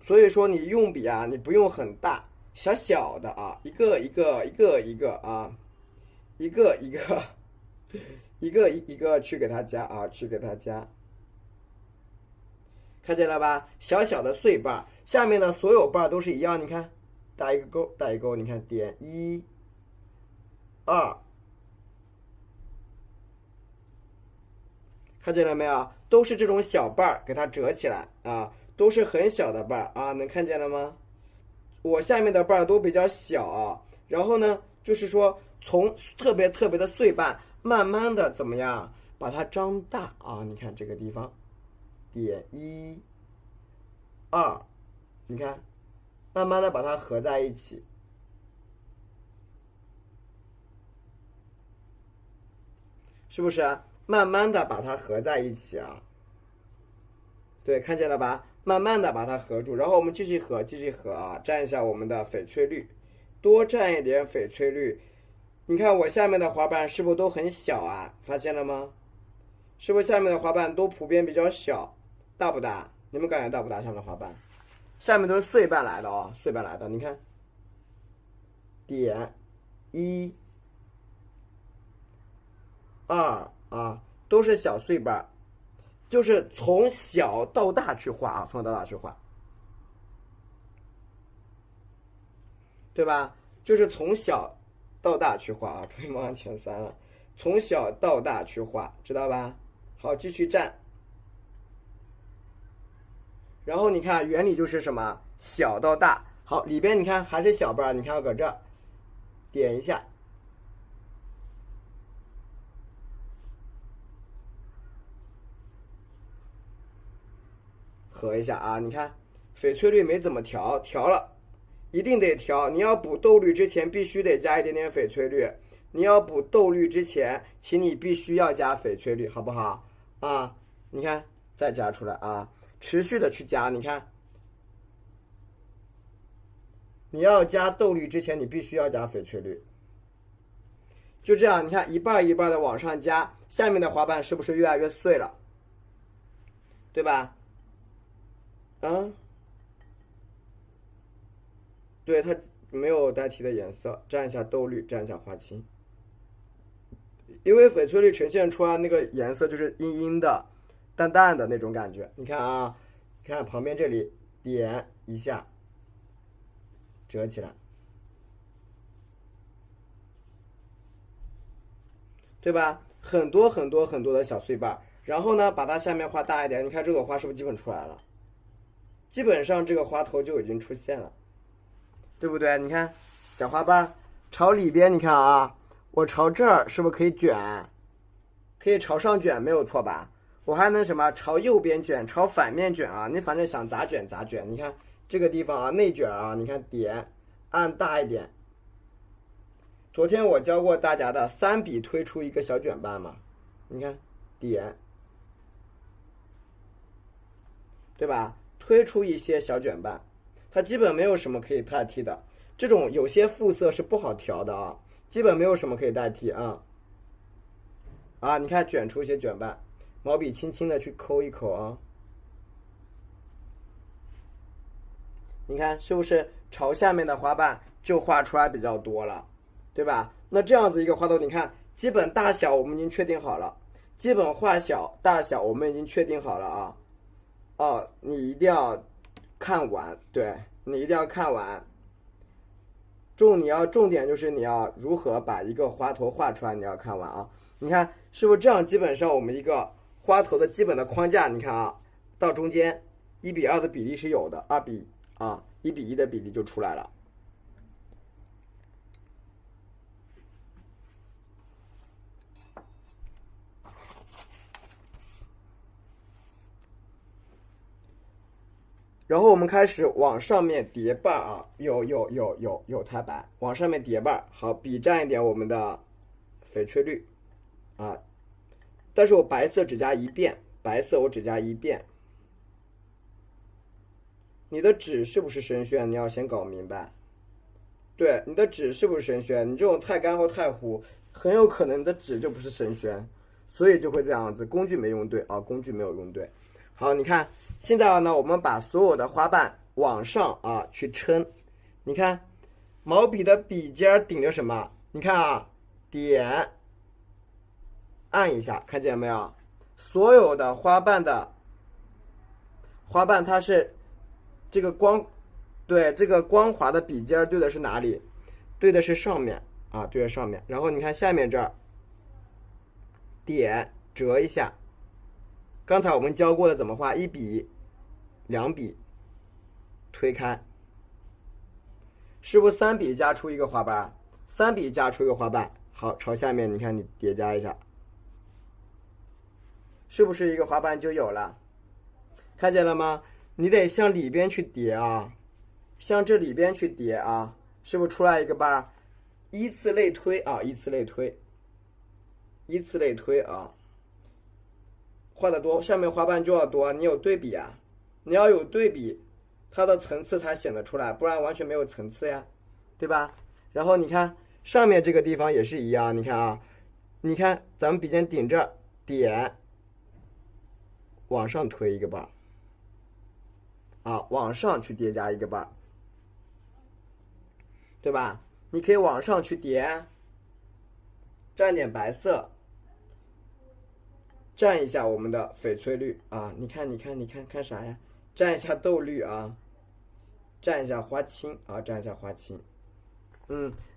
所以说你用笔啊，你不用很大，小小的啊，一个一个啊，一个一个一个去给它加啊，去给它加，看见了吧？小小的碎瓣，下面的所有瓣都是一样，你看。打一个勾，打一勾，你看点1、2，看见了没有？都是这种小瓣儿，给它折起来啊，都是很小的瓣儿啊，能看见了吗？我下面的瓣儿都比较小，然后呢，就是说从特别的碎瓣，慢慢的怎么样，把它张大啊？你看这个地方，点1、2，你看。慢慢的把它合在一起，是不是啊？慢慢的把它合在一起啊。对，看见了吧？慢慢的把它合住，然后我们继续合啊，蘸一下我们的翡翠绿，多蘸一点翡翠绿。你看我下面的花瓣是不是都很小啊？发现了吗？是不是下面的花瓣都普遍比较小？大不大？你们感觉大不大？下面的花瓣？下面都是碎瓣来的哦，碎瓣来的，你看，点1、2啊，都是小碎瓣，就是从小到大去画啊，从小到大去画，对吧？就是从小到大去画啊，终于蒙上前3了，从小到大去画，知道吧？好，继续蘸。然后你看原理就是什么？小到大。好，里边你看还是小瓣，你看我搁这儿点一下，合一下啊。你看翡翠绿没怎么调，调了，一定得调。你要补豆绿之前，必须得加一点点翡翠绿。你要补豆绿之前，请你必须要加翡翠绿，好不好？啊，你看再加出来啊。持续的去加，你看，你要加豆绿之前，你必须要加翡翠绿。就这样，你看一半一半的往上加，下面的花瓣是不是越来越碎了？对吧？啊，对，它没有代替的颜色，蘸一下豆绿，蘸一下花青，因为翡翠绿呈现出来那个颜色就是阴阴的。淡淡的那种感觉，你看啊，看旁边这里点一下，折起来，对吧？很多的小碎瓣，然后呢，把它下面画大一点，你看这朵花是不是基本出来了？基本上这个花头就已经出现了，对不对？你看小花瓣朝里边，你看啊，我朝这儿是不是可以卷？可以朝上卷，没有错吧？我还能什么朝右边卷，朝反面卷啊？你反正想咋卷咋卷。你看这个地方啊，内卷啊，你看点按大一点。昨天我教过大家的3笔推出一个小卷瓣嘛，你看点，对吧？推出一些小卷瓣，它基本没有什么可以代替的。这种有些肤色是不好调的啊，基本没有什么可以代替啊。啊，你看卷出一些卷瓣。毛笔轻轻的去抠一抠啊，你看是不是朝下面的花瓣就画出来比较多了，对吧？那这样子一个花头，你看基本大小我们已经确定好了，基本画小大小我们已经确定好了啊。哦，你一定要看完，对，你一定要看完。重点就是你要如何把一个花头画出来，你要看完啊。你看是不是这样？基本上我们一个花头的基本的框架，你看啊，到中间1:2的比例是有的，1:1的比例就出来了。然后我们开始往上面叠瓣啊，有太白，往上面叠瓣。好，比占一点我们的翡翠绿啊，但是我白色只加1遍，白色我只加1遍。你的纸是不是深宣？你要先搞明白。对，你的纸是不是深宣？你这种太干或太糊，很有可能你的纸就不是深宣，所以就会这样子，工具没用对啊，工具没有用对。好，你看现在呢，我们把所有的花瓣往上啊去撑。你看毛笔的笔尖顶着什么？你看啊，点按一下，看见没有？所有的花瓣它是这个对，这个光滑的笔尖对的是哪里？对的是上面啊，对着上面。然后你看下面这儿，点折一下。刚才我们教过的怎么画？1笔、2笔，推开，是不是3笔加出一个花瓣？3笔加出一个花瓣。好，朝下面你看你叠加一下，是不是一个花瓣就有了？看见了吗？你得向里边去叠啊，向这里边去叠啊，是不是出来一个瓣？依次类推啊，依次类推，依次类推啊。画的多，下面花瓣就要多，你有对比啊，你要有对比，它的层次才显得出来，不然完全没有层次呀，对吧？然后你看上面这个地方也是一样，你看啊，你看咱们笔尖顶着点，往上推一个瓣啊，往上去叠加一个瓣，对吧？你可以往上去叠，蘸点白色。蘸一下我们的翡翠绿啊，你看看啥呀？蘸一下豆绿啊，蘸一下花青啊，蘸一下花青。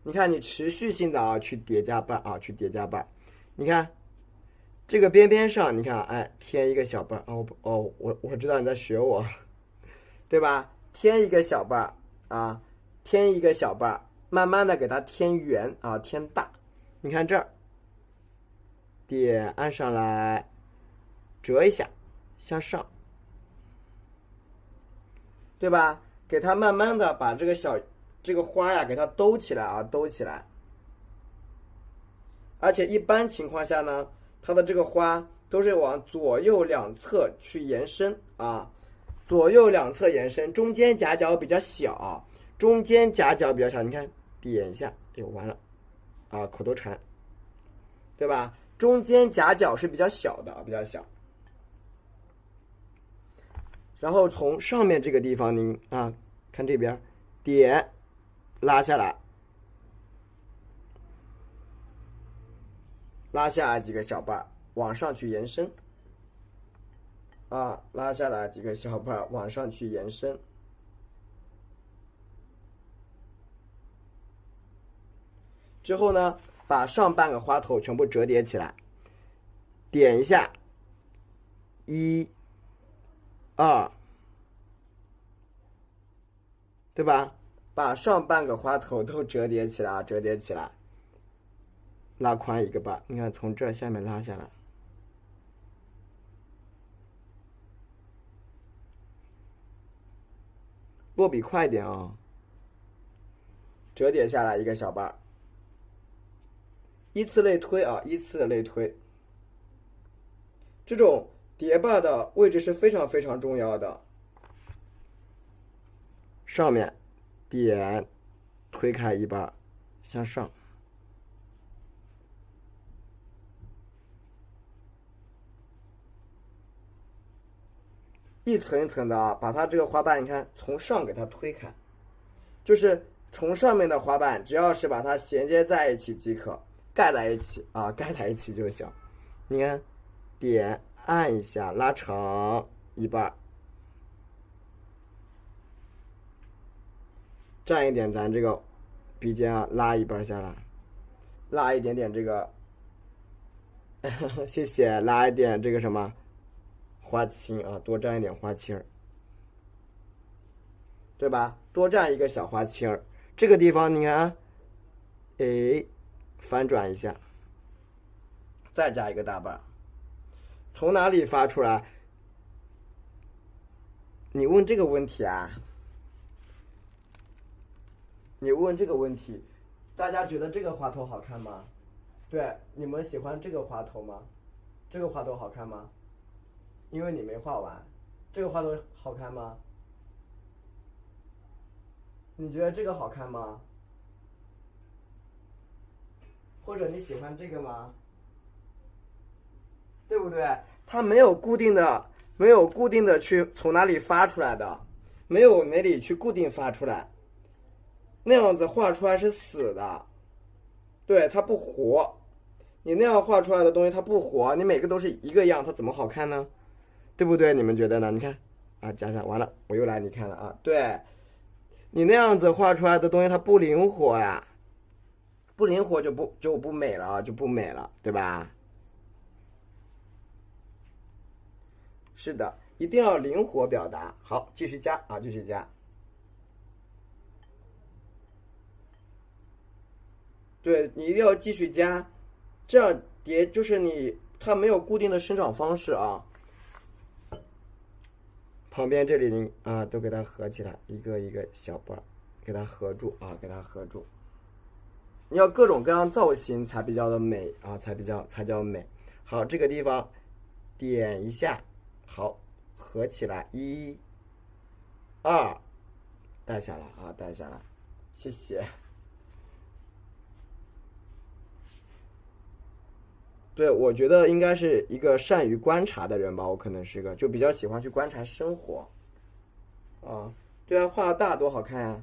你看你持续性的啊去叠加瓣啊，去叠加瓣。你看这个边边上，你看哎，添一个小瓣啊，我知道你在学我，对吧？添一个小瓣啊，添一个小瓣，慢慢的给它添圆啊，添大。你看这儿。点按上来，折一下，向上，对吧？给它慢慢的把这个花呀，给它兜起来啊，兜起来。而且一般情况下呢，它的这个花都是往左右两侧去延伸啊，左右两侧延伸，中间夹角比较小，中间夹角比较小，你看点一下，哎呦完了，啊口头禅，对吧？中间夹角是比较小的，比较小。然后从上面这个地方，您啊，看这边，点拉下来，拉下来几个小瓣，往上去延伸。啊，拉下来几个小瓣，往上去延伸。之后呢？把上半个花头全部折叠起来，点一下，1、2，对吧？把上半个花头都折叠起来，折叠起来，拉宽一个瓣，你看从这下面拉下来，落笔快一点啊，折叠下来一个小瓣。依次类推啊，依次的类推。这种叠瓣的位置是非常非常重要的。上面点推开一瓣，向上。一层一层的啊，把它这个花瓣，你看从上给它推开，就是从上面的花瓣，只要是把它衔接在一起即可。盖在一起啊，盖在一起就行。你看，点按一下，拉成一半，蘸一点咱这个笔尖啊，拉一半下来，拉一点点这个，谢谢，拉一点这个什么花青啊，多蘸一点花青，对吧？多蘸一个小花青，这个地方你看，哎，翻转一下，再加一个大瓣，从哪里发出来？你问这个问题啊？你问这个问题，大家觉得这个花头好看吗？对，你们喜欢这个花头吗？这个花头好看吗？因为你没画完。这个花头好看吗？你觉得这个好看吗？或者你喜欢这个吗？对不对？它没有固定的去从哪里发出来的，没有哪里去固定发出来，那样子画出来是死的，对，它不活。你那样画出来的东西它不活，你每个都是一个样，它怎么好看呢？对不对？你们觉得呢？你看啊，加上完了，我又来你看了啊，对，你那样子画出来的东西它不灵活呀，不灵活就不美了，就不美了，对吧？是的，一定要灵活表达。好，继续加啊，继续加。对，你一定要继续加，这样叠就是它没有固定的生长方式啊。旁边这里你啊都给它合起来，一个一个小瓣，给它合住啊，给它合住。你要各种各样造型才比较的美啊，才叫美。好，这个地方点一下，好，合起来，一、二，带下来啊，带下来，谢谢。对，我觉得应该是一个善于观察的人吧，我可能是个就比较喜欢去观察生活。啊，对啊，画的大多好看啊，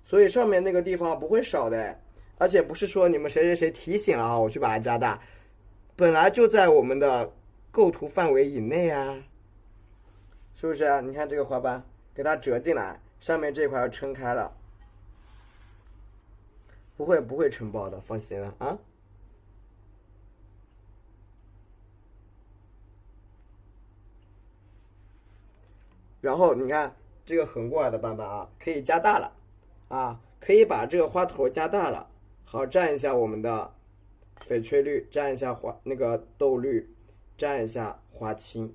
所以上面那个地方不会少的，而且不是说你们谁谁谁提醒了啊，我去把它加大，本来就在我们的构图范围以内啊，是不是啊？你看这个花瓣，给它折进来，上面这块要撑开了，不会撑爆的，放心了啊。然后你看这个横过来的瓣瓣啊，可以加大了啊，可以把这个花头加大了。好，蘸一下我们的翡翠绿，蘸一下那个豆绿，蘸一下花青。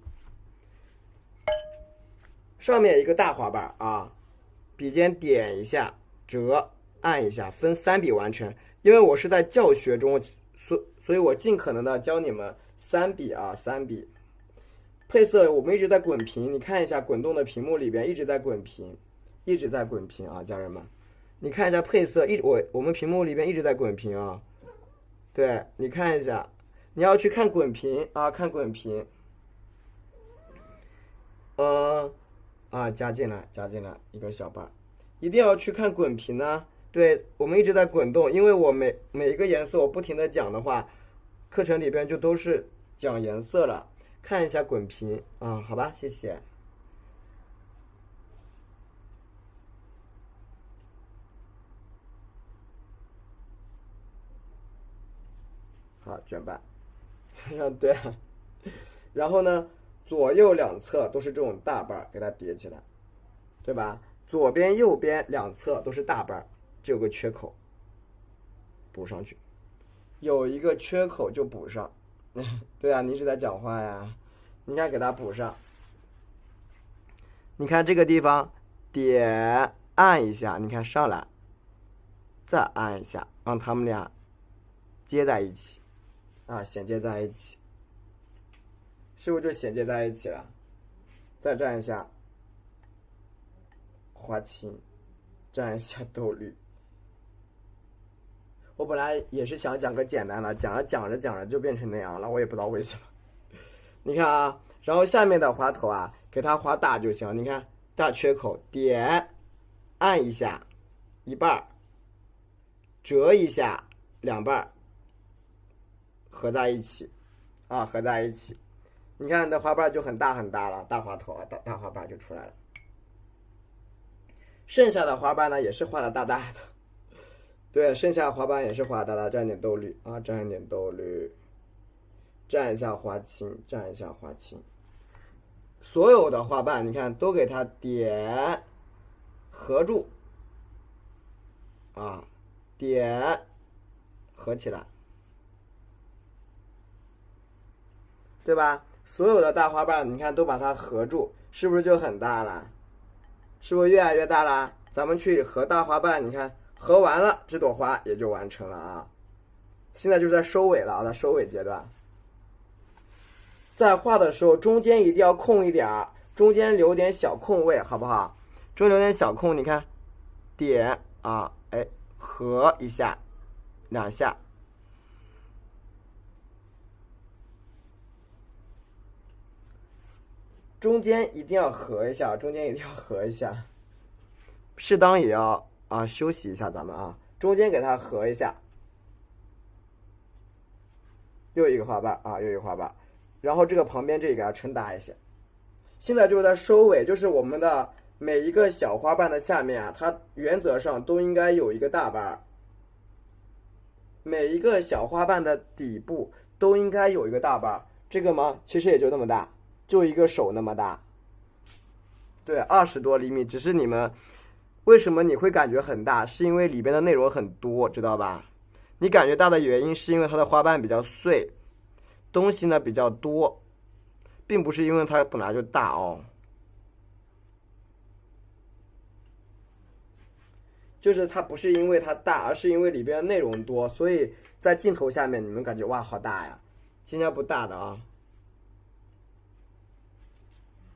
上面一个大花瓣啊，笔尖点一下，折按一下，分3笔完成。因为我是在教学中，所以我尽可能的教你们3笔啊，3笔。配色我们一直在滚屏，你看一下滚动的屏幕里边一直在滚屏，一直在滚屏啊，家人们，你看一下配色，我们屏幕里边一直在滚屏啊，对，你看一下，你要去看滚屏啊，看滚屏，加进来一个小瓣，一定要去看滚屏呢。对，我们一直在滚动，因为我每一个颜色我不停的讲的话，课程里边就都是讲颜色了。看一下滚屏啊，好吧，谢谢。好，卷瓣，对啊。然后呢，左右两侧都是这种大瓣，给它叠起来，对吧？左边、右边两侧都是大瓣，这有个缺口，补上去。有一个缺口就补上。对啊，你一直在讲话呀，你看给它补上。你看这个地方点按一下，你看上来，再按一下，让它们俩接在一起啊，衔接在一起，是不是就衔接在一起了？再蘸一下花青，蘸一下豆绿。我本来也是想讲个简单的，讲着就变成那样了，我也不知道为什么。你看啊，然后下面的花头啊，给它画大就行。你看大缺口，点按一下，一半，折一下，2半，合在一起，啊，合在一起。你看这花瓣就很大很大了，大花头啊，大花瓣就出来了。剩下的花瓣呢，也是画的大大的。对，剩下的花瓣也是画大大，蘸一点豆绿啊，蘸一点豆绿，蘸一下花青，蘸一下花青。所有的花瓣，你看都给它点合住，啊，点合起来，对吧？所有的大花瓣，你看都把它合住，是不是就很大了？是不是越来越大了？咱们去合大花瓣，你看合完了，这朵花也就完成了啊。现在就是在收尾了啊，在收尾阶段。在画的时候，中间一定要空一点儿，中间留点小空位，好不好？中间留点小空，你看，点啊，哎，合一下，两下。中间一定要合一下，中间一定要合一下，适当也要啊休息一下，咱们啊，中间给它合一下，又一个花瓣啊，又一个花瓣，然后这个旁边这个给它撑大一些。现在就是在收尾，就是我们的每一个小花瓣的下面啊，它原则上都应该有一个大瓣，每一个小花瓣的底部都应该有一个大瓣，这个吗？其实也就那么大。就一个手那么大，对，20多厘米。只是你们为什么你会感觉很大？是因为里边的内容很多，知道吧？你感觉大的原因是因为它的花瓣比较碎，东西呢比较多，并不是因为它本来就大哦。就是它不是因为它大，而是因为里边的内容多，所以在镜头下面你们感觉哇好大呀，新加坡大的啊。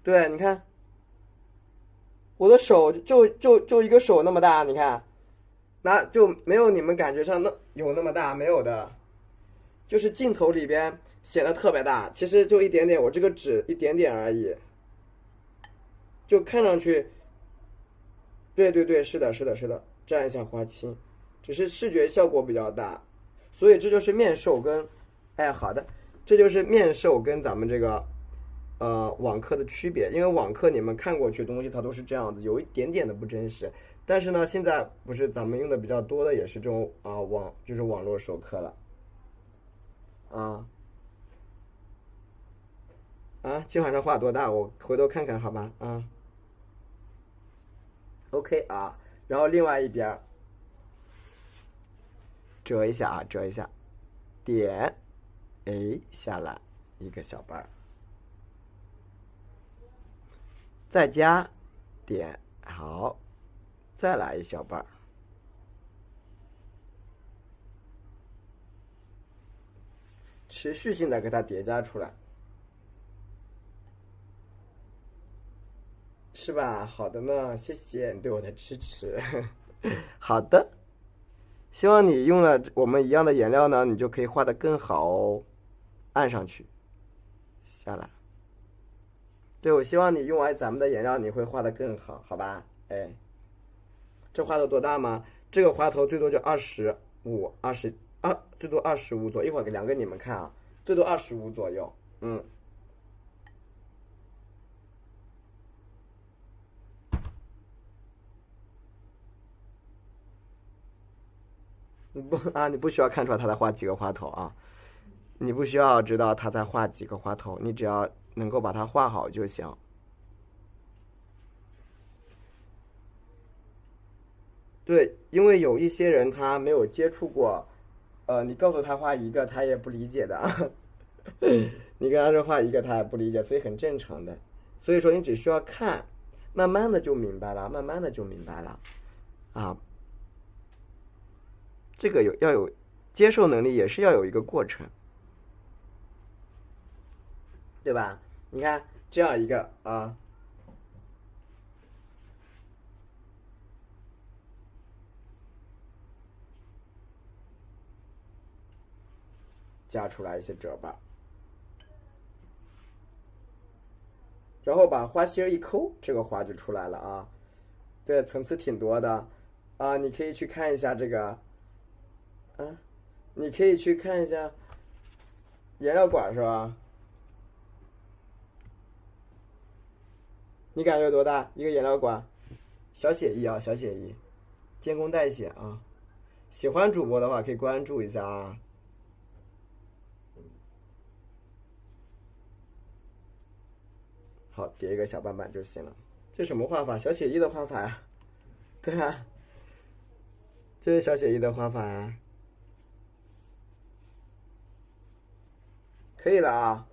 对，你看，我的手就一个手那么大，你看，那就没有你们感觉上有那么大，没有的，就是镜头里边显得特别大，其实就一点点，我这个纸一点点而已，就看上去，对对对，是的，是的，是的，蘸一下花青，只是视觉效果比较大，所以这就是面授跟，哎，好的，这就是面授跟咱们这个。网课的区别，因为网课你们看过去的东西它都是这样子，有一点点的不真实。但是呢，现在不是咱们用的比较多的也是这种啊就是网络授课了。今晚上画多大？我回头看看好吧。OK 啊，然后另外一边折一下啊，折一下，点，哎，下来一个小瓣儿。再加点，好，再来一小瓣，持续性的给它叠加出来，是吧？好的呢，谢谢你对我的支持。好的，希望你用了我们一样的颜料呢，你就可以画得更好哦。按上去，下来。对，我希望你用完咱们的颜料，你会画得更好，好吧？哎，这花头多大吗？这个花头最多就25、最多25左右。一会儿给量给你们看啊，最多25左右。你不需要看出来他在画几个花头啊，你不需要知道他在画几个花头，你只要能够把它画好就行。对，因为有一些人他没有接触过，你告诉他画一个，他也不理解的。你跟他说画一个，他也不理解，所以很正常的。所以说你只需要看，慢慢的就明白了，慢慢的就明白了，啊。这个要有接受能力，也是要有一个过程，对吧？你看这样一个啊，加出来一些褶吧，然后把花芯一抠，这个花就出来了啊。对，层次挺多的啊，你可以去看一下这个。你可以去看一下颜料管是吧？你感觉有多大？一个颜料管，小写意啊，小写意，监工代写啊。喜欢主播的话可以关注一下啊。好，叠一个小板板就行了。这什么画法？小写意的画法呀？对啊，这是小写意的画法呀。可以的啊。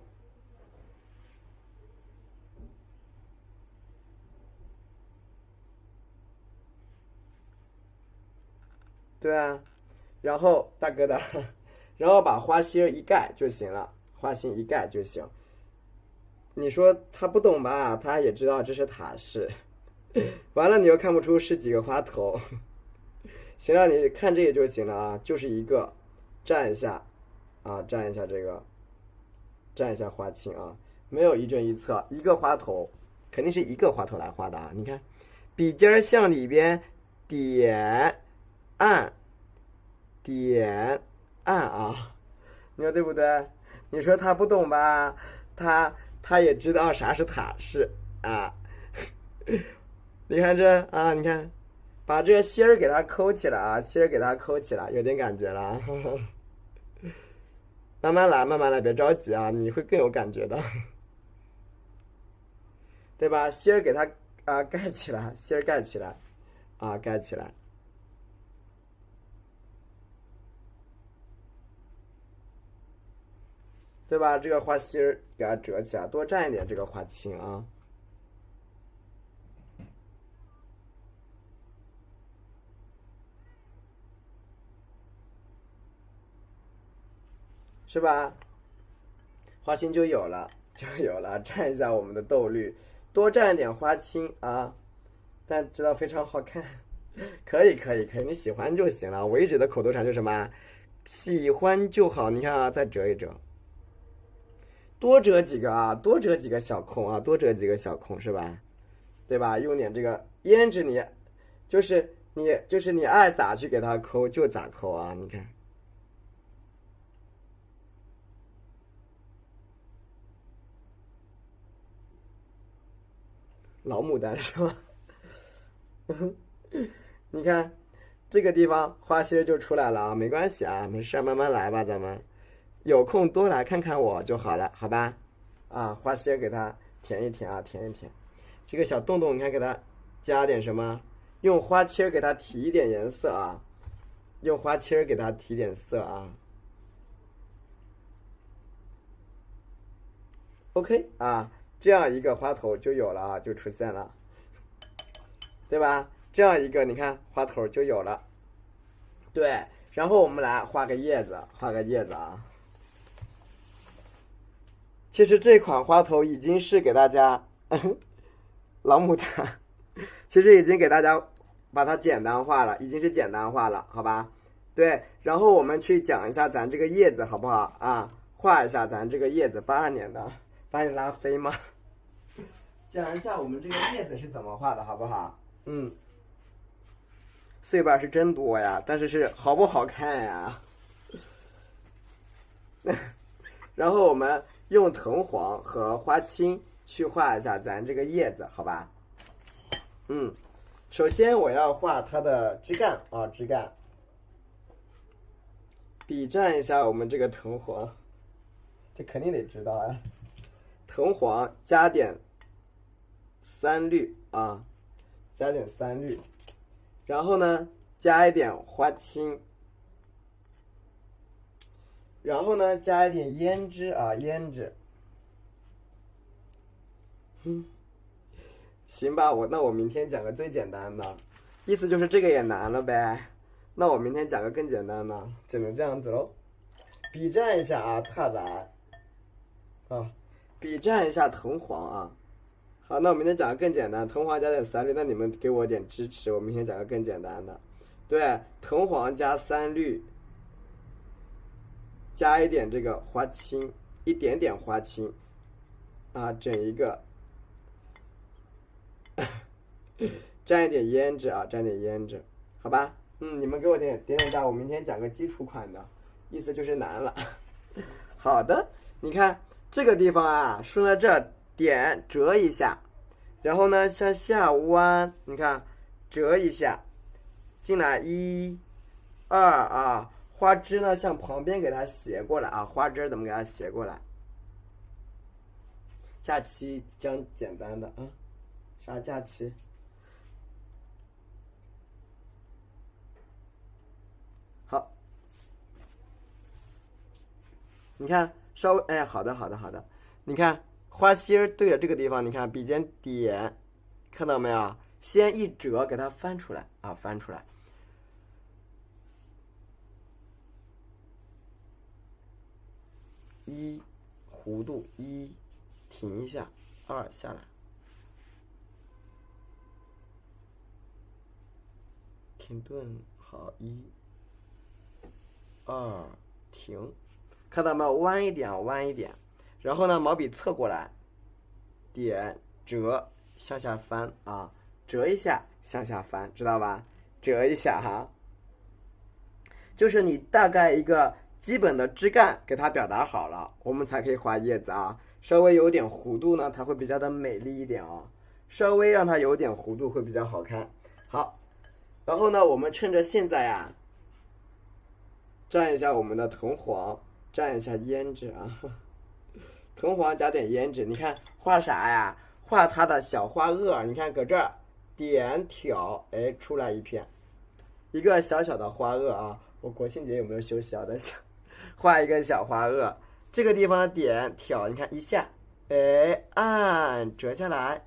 对啊，然后大哥的，然后把花心一盖就行了，花心一盖就行。你说他不懂吧？他也知道这是塔式，完了你又看不出是几个花头。行了，你看这个就行了啊，就是一个，蘸一下，啊，蘸一下这个，蘸一下花青啊，没有一正一侧，一个花头，肯定是一个花头来画的啊。你看，笔尖儿向里边点按，点按啊，你说对不对？你说他不懂吧？他也知道啥是塔式啊。你看这啊，你看。把这个芯儿给它抠起来啊，芯儿给它抠起来，有点感觉了。慢慢来，慢慢来，别着急啊，你会更有感觉的，对吧？芯儿给它啊盖起来，芯儿盖起来，啊盖起来，对吧？这个花芯儿给它折起来，多蘸一点这个花青啊。是吧？花青就有了，就有了。蘸一下我们的豆绿，多蘸一点花青啊，但知道非常好看。可以，可以，可以，你喜欢就行了。我一直的口头禅就是什么？喜欢就好。你看啊，再折一折，多折几个啊，多折几个小空啊，多折几个小空是吧？对吧？用点这个胭脂你，就是你爱咋去给它抠就咋抠啊，你看。老牡丹是吧？你看这个地方花心就出来了啊，没关系啊，没事，慢慢来吧，咱们有空多来看看我就好了，好吧？啊，花心给它填一填啊，填一填。这个小洞洞，你看给它加点什么？用花青给它提一点颜色啊，用花青给它提点色啊。OK 啊。这样一个花头就有了啊，就出现了，对吧？这样一个你看花头就有了，对。然后我们来画个叶子，画个叶子啊。其实这款花头已经是给大家老牡丹，其实已经给大家把它简单化了，已经是简单化了，好吧？对。然后我们去讲一下咱这个叶子好不好啊？画一下咱这个叶子，82年的，把你拉飞吗？讲一下我们这个叶子是怎么画的，好不好？碎瓣是真多呀，但是好不好看呀？然后我们用藤黄和花青去画一下咱这个叶子，好吧？首先我要画它的枝干啊，枝干。比蘸一下我们这个藤黄，这肯定得知道呀。藤黄加点3绿啊，加点3绿，然后呢加一点花青，然后呢加一点胭脂啊，胭脂。行吧，那我明天讲个最简单的，意思就是这个也难了呗。那我明天讲个更简单的，只能这样子喽。比蘸一下啊，踏白啊，比蘸一下藤黄啊。好，那我明天讲个更简单，藤黄加点3绿，那你们给我点支持，我明天讲个更简单的。对，藤黄加3绿，加一点这个花青，一点点花青啊，整一个。蘸一点胭脂啊，蘸点胭脂，好吧？你们给我点赞，我明天讲个基础款的，意思就是难了。好的，你看这个地方啊，顺着这点折一下，然后呢向下弯，你看折一下，进来1、2啊，花枝呢向旁边给它斜过来啊，花枝怎么给它斜过来？假期讲简单的啊，啥假期？好，你看稍微哎，好的，你看花心儿对着这个地方，你看笔尖点，看到没有？先一折，给它翻出来啊，翻出来。1弧度1，停一下，2下来，停顿好，1、2停，看到没有？弯一点，弯一点，然后呢，毛笔侧过来，点折向下翻啊，折一下向下翻，知道吧？折一下哈，就是你大概一个基本的枝干给它表达好了，我们才可以画叶子啊。稍微有点弧度呢，它会比较的美丽一点哦。稍微让它有点弧度会比较好看。好，然后呢，我们趁着现在啊，蘸一下我们的藤黄，蘸一下胭脂啊，藤黄加点胭脂。你看画啥呀？画它的小花萼。你看搁这儿点挑，哎，出来一片，一个小小的花萼啊。我国庆节有没有休息啊？在想，画一个小花萼。这个地方的点挑，你看一下，哎，按折下来，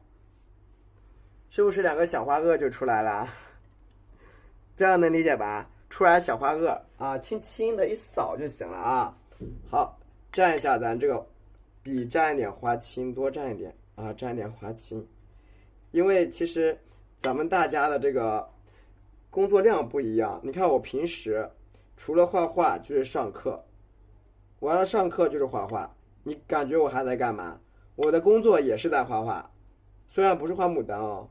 是不是2个小花萼就出来了？这样能理解吧？出来小花萼啊，轻轻的一扫就行了啊。好，蘸一下咱这个笔，蘸一点花青，多蘸一点啊，蘸一点花青。因为其实咱们大家的这个工作量不一样，你看我平时除了画画就是上课，完了上课就是画画，你感觉我还在干嘛？我的工作也是在画画，虽然不是画牡丹哦，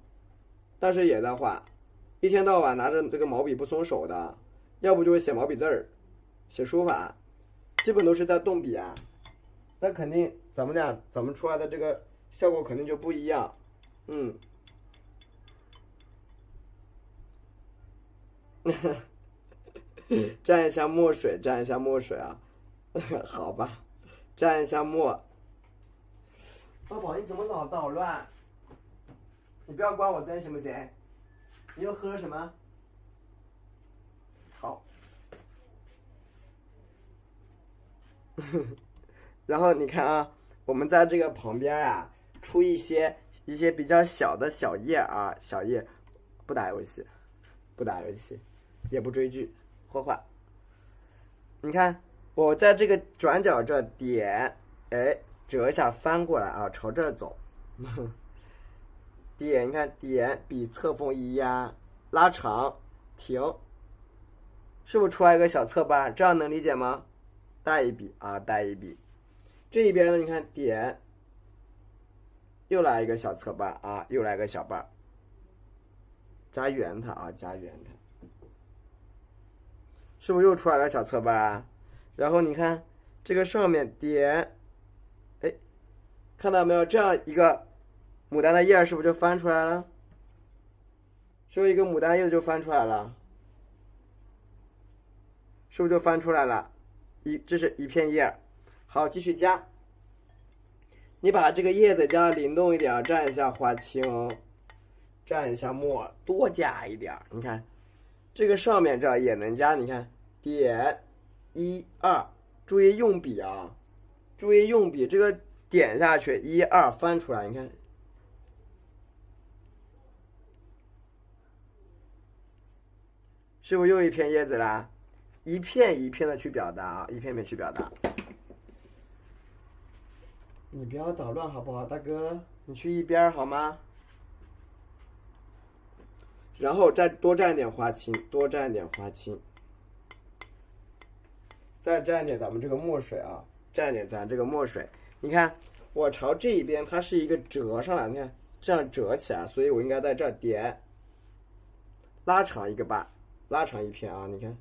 但是也在画，一天到晚拿着这个毛笔不松手的，要不就是写毛笔字儿，写书法，基本都是在动笔啊。那肯定咱们出来的这个效果肯定就不一样。蘸一下墨水，蘸一下墨水啊。好吧，蘸一下墨。宝宝，你怎么老捣乱？你不要关我灯行不行？你又喝了什么？好。然后你看啊，我们在这个旁边啊，出一些比较小的小叶啊，小叶。不打游戏，也不追剧，画画。你看我在这个转角这点，哎，折一下翻过来啊，朝这儿走。点，你看点，笔侧缝一压，拉长，停，是不是出来一个小侧瓣？这样能理解吗？带一笔啊，带一笔。这一边呢，你看点，又来一个小侧瓣啊，又来个小瓣，加圆它啊，加圆它，是不是又出来个小侧瓣啊？然后你看这个上面点，哎，看到没有？这样一个牡丹的叶是不是就翻出来了？是不是一个牡丹叶子就翻出来了？是不是就翻出来了？这是一片叶。好，继续加。你把这个叶子加灵动一点，蘸一下花青，蘸一下墨，多加一点。你看，这个上面这也能加。你看，点1、2，注意用笔啊，注意用笔，这个点下去1、2翻出来，你看，是不是又一片叶子啦？一片一片的去表达啊，一片片去表达。你不要捣乱好不好，大哥？你去一边好吗？然后再多蘸一点花青，多蘸一点花青，再蘸一点咱们这个墨水啊，蘸一点咱这个墨水。你看，我朝这一边，它是一个折上来，你看这样折起来，所以我应该在这儿点，拉长一个瓣，拉长一片啊，你看。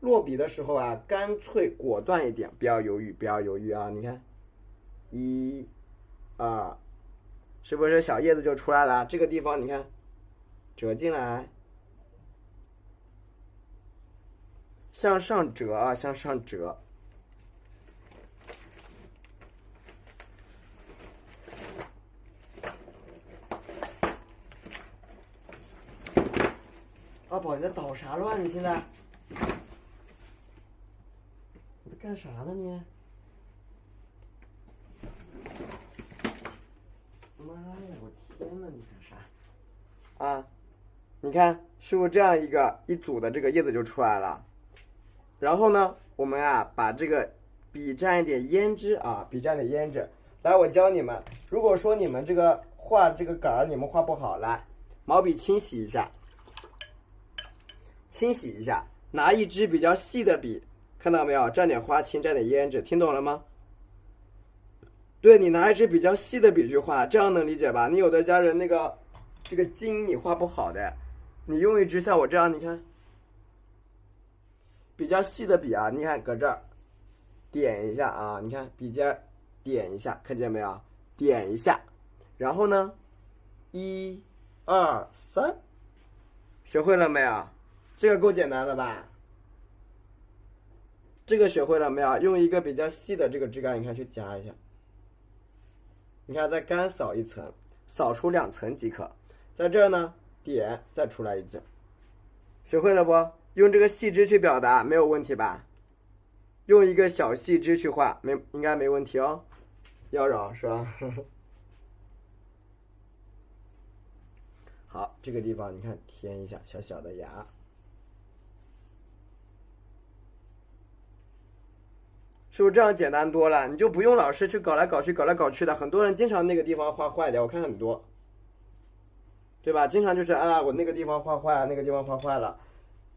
落笔的时候啊，干脆果断一点，不要犹豫，不要犹豫啊！你看，一、二，是不是小叶子就出来了？这个地方你看，折进来，向上折啊，向上折。阿宝，你在捣啥乱？你现在？你在干啥呢你？妈呀！我天呐，你干啥？啊，你看是不是这样一组的这个叶子就出来了？然后呢，我们啊把这个笔蘸一点胭脂啊，笔蘸点胭脂。来，我教你们，如果说你们这个画这个杆儿你们画不好，来，毛笔清洗一下，清洗一下，拿一支比较细的笔，看到没有？蘸点花青，蘸点胭脂，听懂了吗？对，你拿一支比较细的笔去画，这样能理解吧？你有的家人这个筋你画不好的，你用一支像我这样，你看比较细的笔啊，你看搁这儿点一下啊，你看笔尖点一下，看见没有？点一下，然后呢，1、2、3，学会了没有？这个够简单的吧？这个学会了没有？用一个比较细的这个枝干，你看去夹一下。你看，再干扫一层，扫出2层即可。在这儿呢，点再出来一只，学会了不？用这个细枝去表达，没有问题吧？用一个小细枝去画，应该没问题哦。妖娆是吧？好，这个地方你看填一下小小的芽。是不是这样简单多了？你就不用老是去搞来搞去、搞来搞去的。很多人经常那个地方画坏掉，我看很多，对吧？经常就是啊，我那个地方画坏了，那个地方画坏了。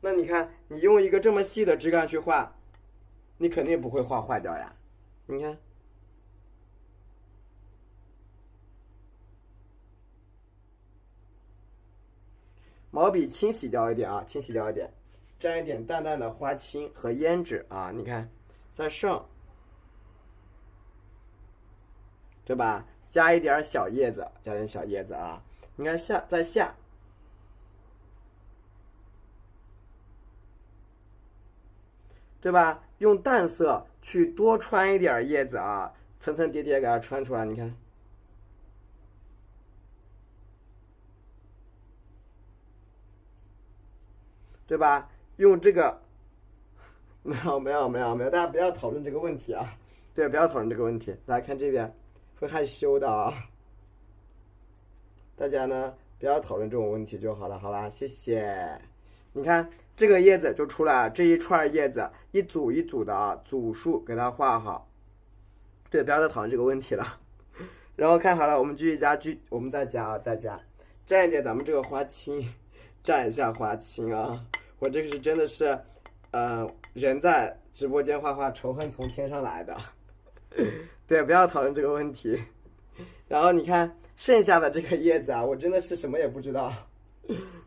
那你看，你用一个这么细的枝干去画，你肯定不会画坏掉呀。你看，毛笔清洗掉一点啊，清洗掉一点，沾一点淡淡的花青和胭脂啊。你看，在上，对吧？加一点小叶子，加点小叶子啊。你看下，在下，对吧？用淡色去多穿一点叶子啊，层层叠叠给它穿出来。你看，对吧？用这个，没有，大家不要讨论这个问题啊。对，不要讨论这个问题。来看这边，会害羞的啊。大家呢不要讨论这种问题就好了，好吧？谢谢。你看这个叶子就出来了，这一串叶子一组一组的啊，组数给它画好。对，不要再讨论这个问题了。然后看好了，我们继续加，我们再加啊，再加，蘸一点咱们这个花青，蘸一下花青啊。我这个是真的是，人在直播间画画，仇恨从天上来的。对，不要讨论这个问题。然后你看剩下的这个叶子啊，我真的是什么也不知道。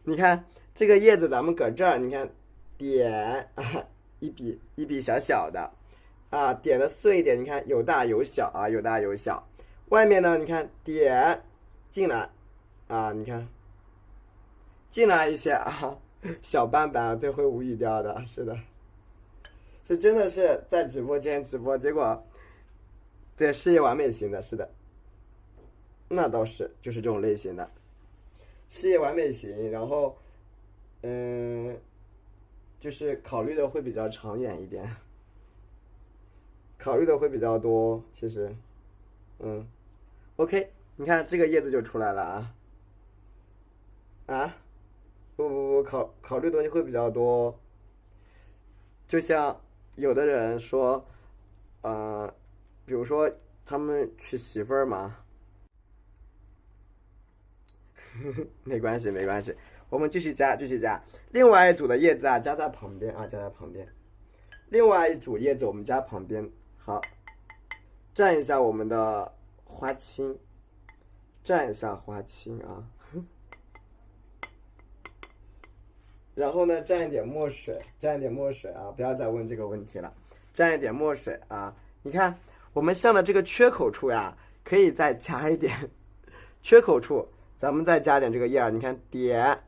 你看这个叶子，咱们搁这儿，你看点啊，一笔小小的啊，点的碎一点，你看有大有小啊，有大有小。外面呢，你看点进来啊，你看进来一些啊，小斑斑啊，对，会无语掉的，是的，是真的是在直播间直播，结果对事业完美型的，是的。那倒是，就是这种类型的，事业完美型，然后，就是考虑的会比较长远一点，考虑的会比较多，其实，OK， 你看这个叶子就出来了啊，不，考虑的东西会比较多，就像有的人说，比如说他们娶媳妇儿嘛。没关系，我们继续加。另外一组的叶子啊，加在旁边啊，加在旁边。另外一组叶子我们加旁边，好，蘸一下我们的花青，蘸一下花青啊。然后呢，蘸一点墨水，蘸一点墨水啊，不要再问这个问题了。蘸一点墨水啊，你看我们像的这个缺口处呀，可以再加一点缺口处，咱们再加点这个叶儿，你看点，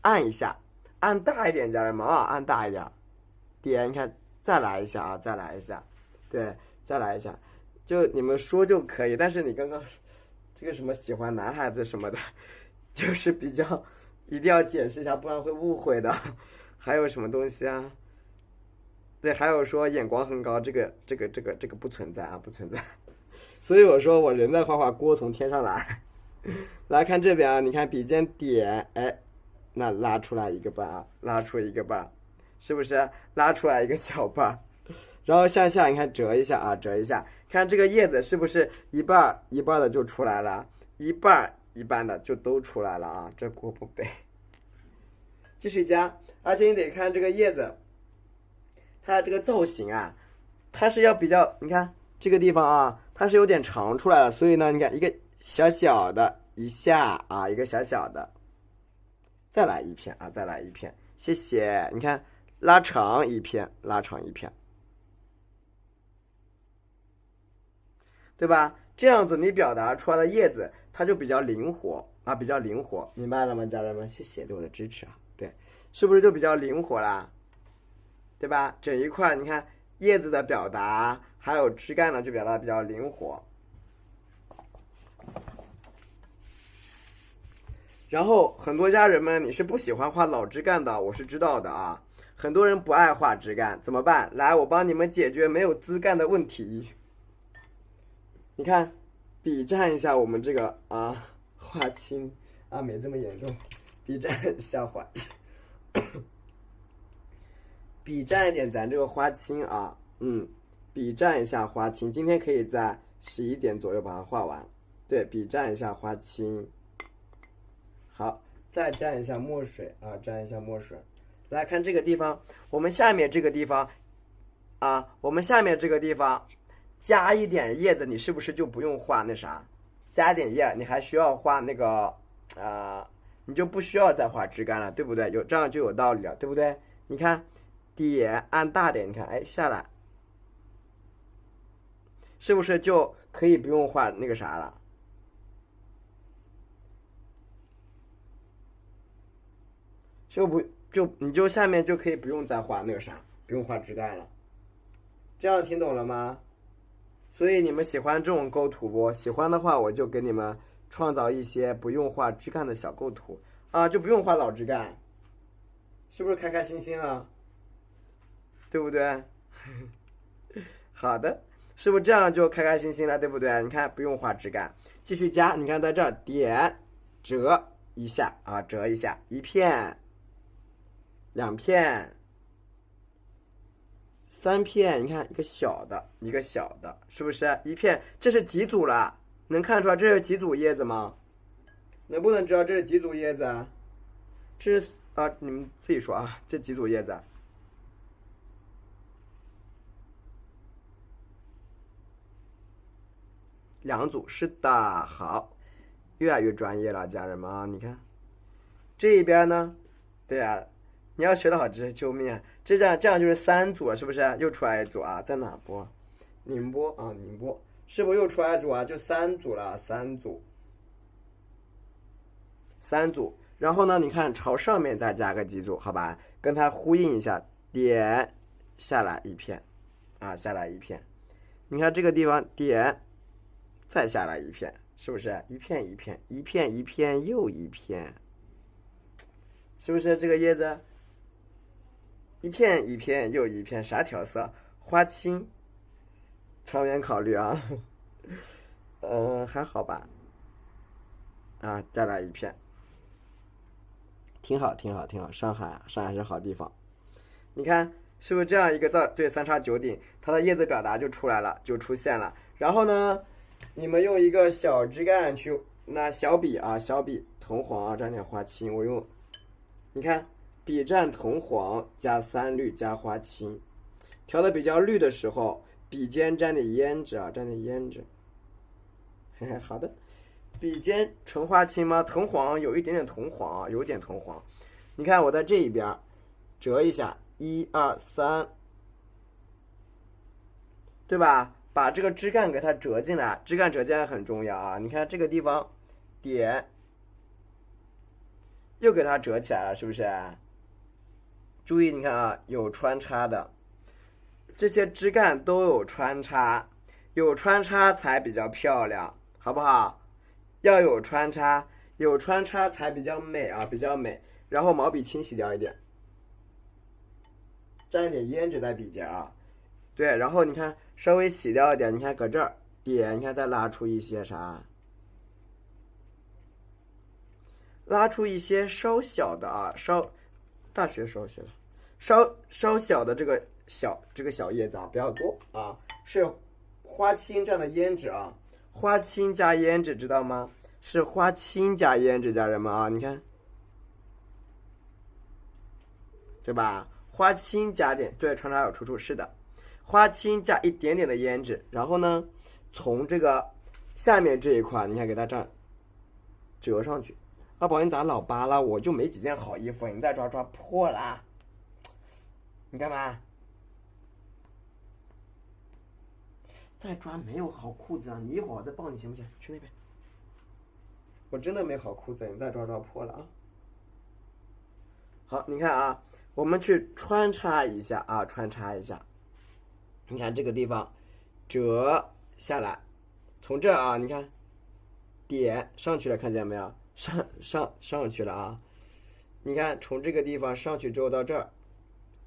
按一下，按大一点，家人们啊，按大一点，点，你看再来一下啊，再来一下，对，再来一下，就你们说就可以，但是你刚刚这个什么喜欢男孩子什么的，就是比较一定要解释一下，不然会误会的。还有什么东西啊？对，还有说眼光很高，这个不存在啊，不存在。所以我说我人在画画，锅从天上来。来看这边啊，你看笔尖点，哎，那拉出来一个瓣啊，拉出一个瓣，是不是拉出来一个小瓣？然后向下，你看折一下啊，折一下，看这个叶子是不是一半一半的就出来了，一半一半的就都出来了啊？这锅不背。继续加，而且你得看这个叶子，它的这个造型啊，它是要比较，你看这个地方啊，它是有点长出来的，所以呢，你看一个小小的一下啊，一个小小的，再来一片啊，再来一片，谢谢。你看拉长一片，拉长一片，对吧？这样子你表达出来的叶子，它就比较灵活啊，比较灵活，明白了吗，家人们？谢谢对我的支持啊，对，是不是就比较灵活啦？对吧？整一块，你看叶子的表达，还有枝干呢，就表达比较灵活。然后很多家人们，你是不喜欢画老枝干的，我是知道的啊。很多人不爱画枝干，怎么办？来，我帮你们解决没有枝干的问题。你看，比蘸一下我们这个啊花青啊，没这么严重，比蘸一下花青。比蘸一点咱这个花青啊，比蘸一下花青，今天可以在11点左右把它画完。对，比蘸一下花青。好，再蘸一下墨水啊，蘸一下墨水。来看这个地方，我们下面这个地方啊，我们下面这个地方加一点叶子，你是不是就不用画那啥？加点叶，你还需要画那个你就不需要再画枝干了，对不对？这样就有道理了，对不对？你看。点按大点，你看，哎，下来，是不是就可以不用画那个啥了？你就下面就可以不用再画那个啥，不用画枝干了。这样听懂了吗？所以你们喜欢这种构图不？喜欢的话，我就给你们创造一些不用画枝干的小构图啊，就不用画老枝干，是不是开开心心啊？对不对？好的，是不是这样就开开心心了？对不对？你看不用画枝干，继续加。你看在这儿点折一下啊，折一下，一片、两片、3片。你看一个小的，一个小的，是不是一片？这是几组了？能看出来这是几组叶子吗？能不能知道这是几组叶子啊？这是啊，你们自己说啊，这几组叶子？2组，是的，好，越来越专业了，家人们啊！你看这一边呢，对啊，你要学得好，真是救命啊！这样就是3组了，是不是？又出来一组啊，在哪播？宁波啊，宁波，是不是又出来一组啊？就3组了，3组。然后呢，你看朝上面再加个几组，好吧？跟它呼应一下，点下来一片，啊，下来一片。你看这个地方点。再下来一片，是不是一片一片，一片一片又一片？是不是这个叶子一片一片又一片？啥调色？花青。长远考虑啊，还好吧。啊，再来一片，挺好，挺好，挺好。上海是好地方。你看是不是这样一个对3叉9顶，它的叶子表达就出来了，就出现了。然后呢？你们用一个小枝干去拿小笔啊，小笔铜黄啊，蘸点花青。我用，你看笔蘸铜黄加3绿加花青，调的比较绿的时候，笔尖蘸点胭脂啊，蘸点胭脂。嘿嘿，好的，笔尖纯花青吗？藤黄有一点点铜黄啊，有点铜黄。你看我在这一边折一下，1、2、3，对吧？把这个枝干给它折进来，枝干折进来很重要啊。你看这个地方点，又给它折起来了，是不是？注意，你看啊，有穿插的，这些枝干都有穿插，有穿插才比较漂亮，好不好？要有穿插，有穿插才比较美啊，比较美。然后毛笔清洗掉一点，沾一点胭脂在笔尖啊。对，然后你看稍微洗掉一点，你看搁这儿点，你看再拉出一些啥？拉出一些稍小的啊，大学时候学的，稍小的这个小叶子啊，不要多啊，是花青这样的胭脂啊，花青加胭脂，知道吗？是花青加胭脂，家人们啊，你看，对吧？花青加点，对，穿插有出处，是的，花青加一点点的胭脂，然后呢，从这个下面这一块，你看给它这样折上去。阿宝，你咋老扒拉？我就没几件好衣服，你再抓破了啊！你干嘛？再抓没有好裤子啊！你一会儿我再抱你行不行？去那边。我真的没好裤子，你再抓破了啊！好，你看啊，我们去穿插一下啊，穿插一下。你看这个地方折下来，从这啊，你看点上去了，看见没有？上去了啊！你看从这个地方上去之后到这儿，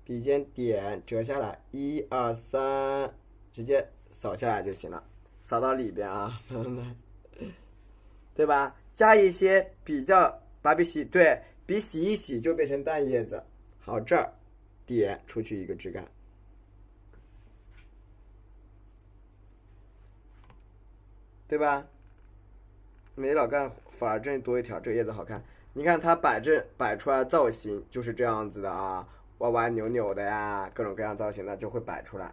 笔尖点折下来，1、2、3，直接扫下来就行了，扫到里边啊，对吧？加一些把笔洗，对，笔洗一洗就变成淡叶子。好，这儿点出去一个枝干，对吧？没老干反而真多一条，这个叶子好看。你看它摆出来造型就是这样子的啊，弯弯扭扭的呀，各种各样造型的就会摆出来。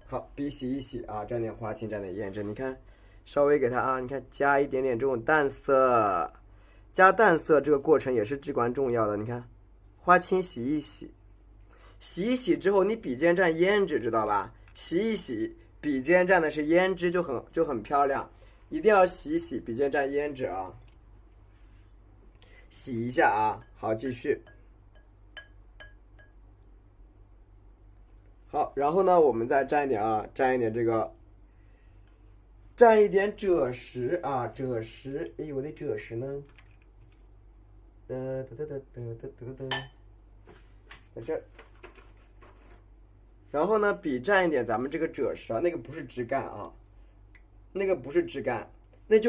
好，笔洗一洗啊，沾点花青，沾点胭脂，你看，稍微给它啊，你看加一点点这种淡色，加淡色这个过程也是至关重要的。你看，花青洗一洗，洗一洗之后，你笔尖蘸胭脂，知道吧？洗一洗。笔尖蘸的是胭脂，就很漂亮，一定要洗洗，笔尖蘸胭脂啊，洗一下啊。好，继续。好，然后呢，我们再蘸一点啊，蘸一点赭石啊，赭石。哎，我的赭石呢？在这儿。然后呢，笔蘸一点咱们这个赭石啊，那个不是枝干啊，那个不是枝干，那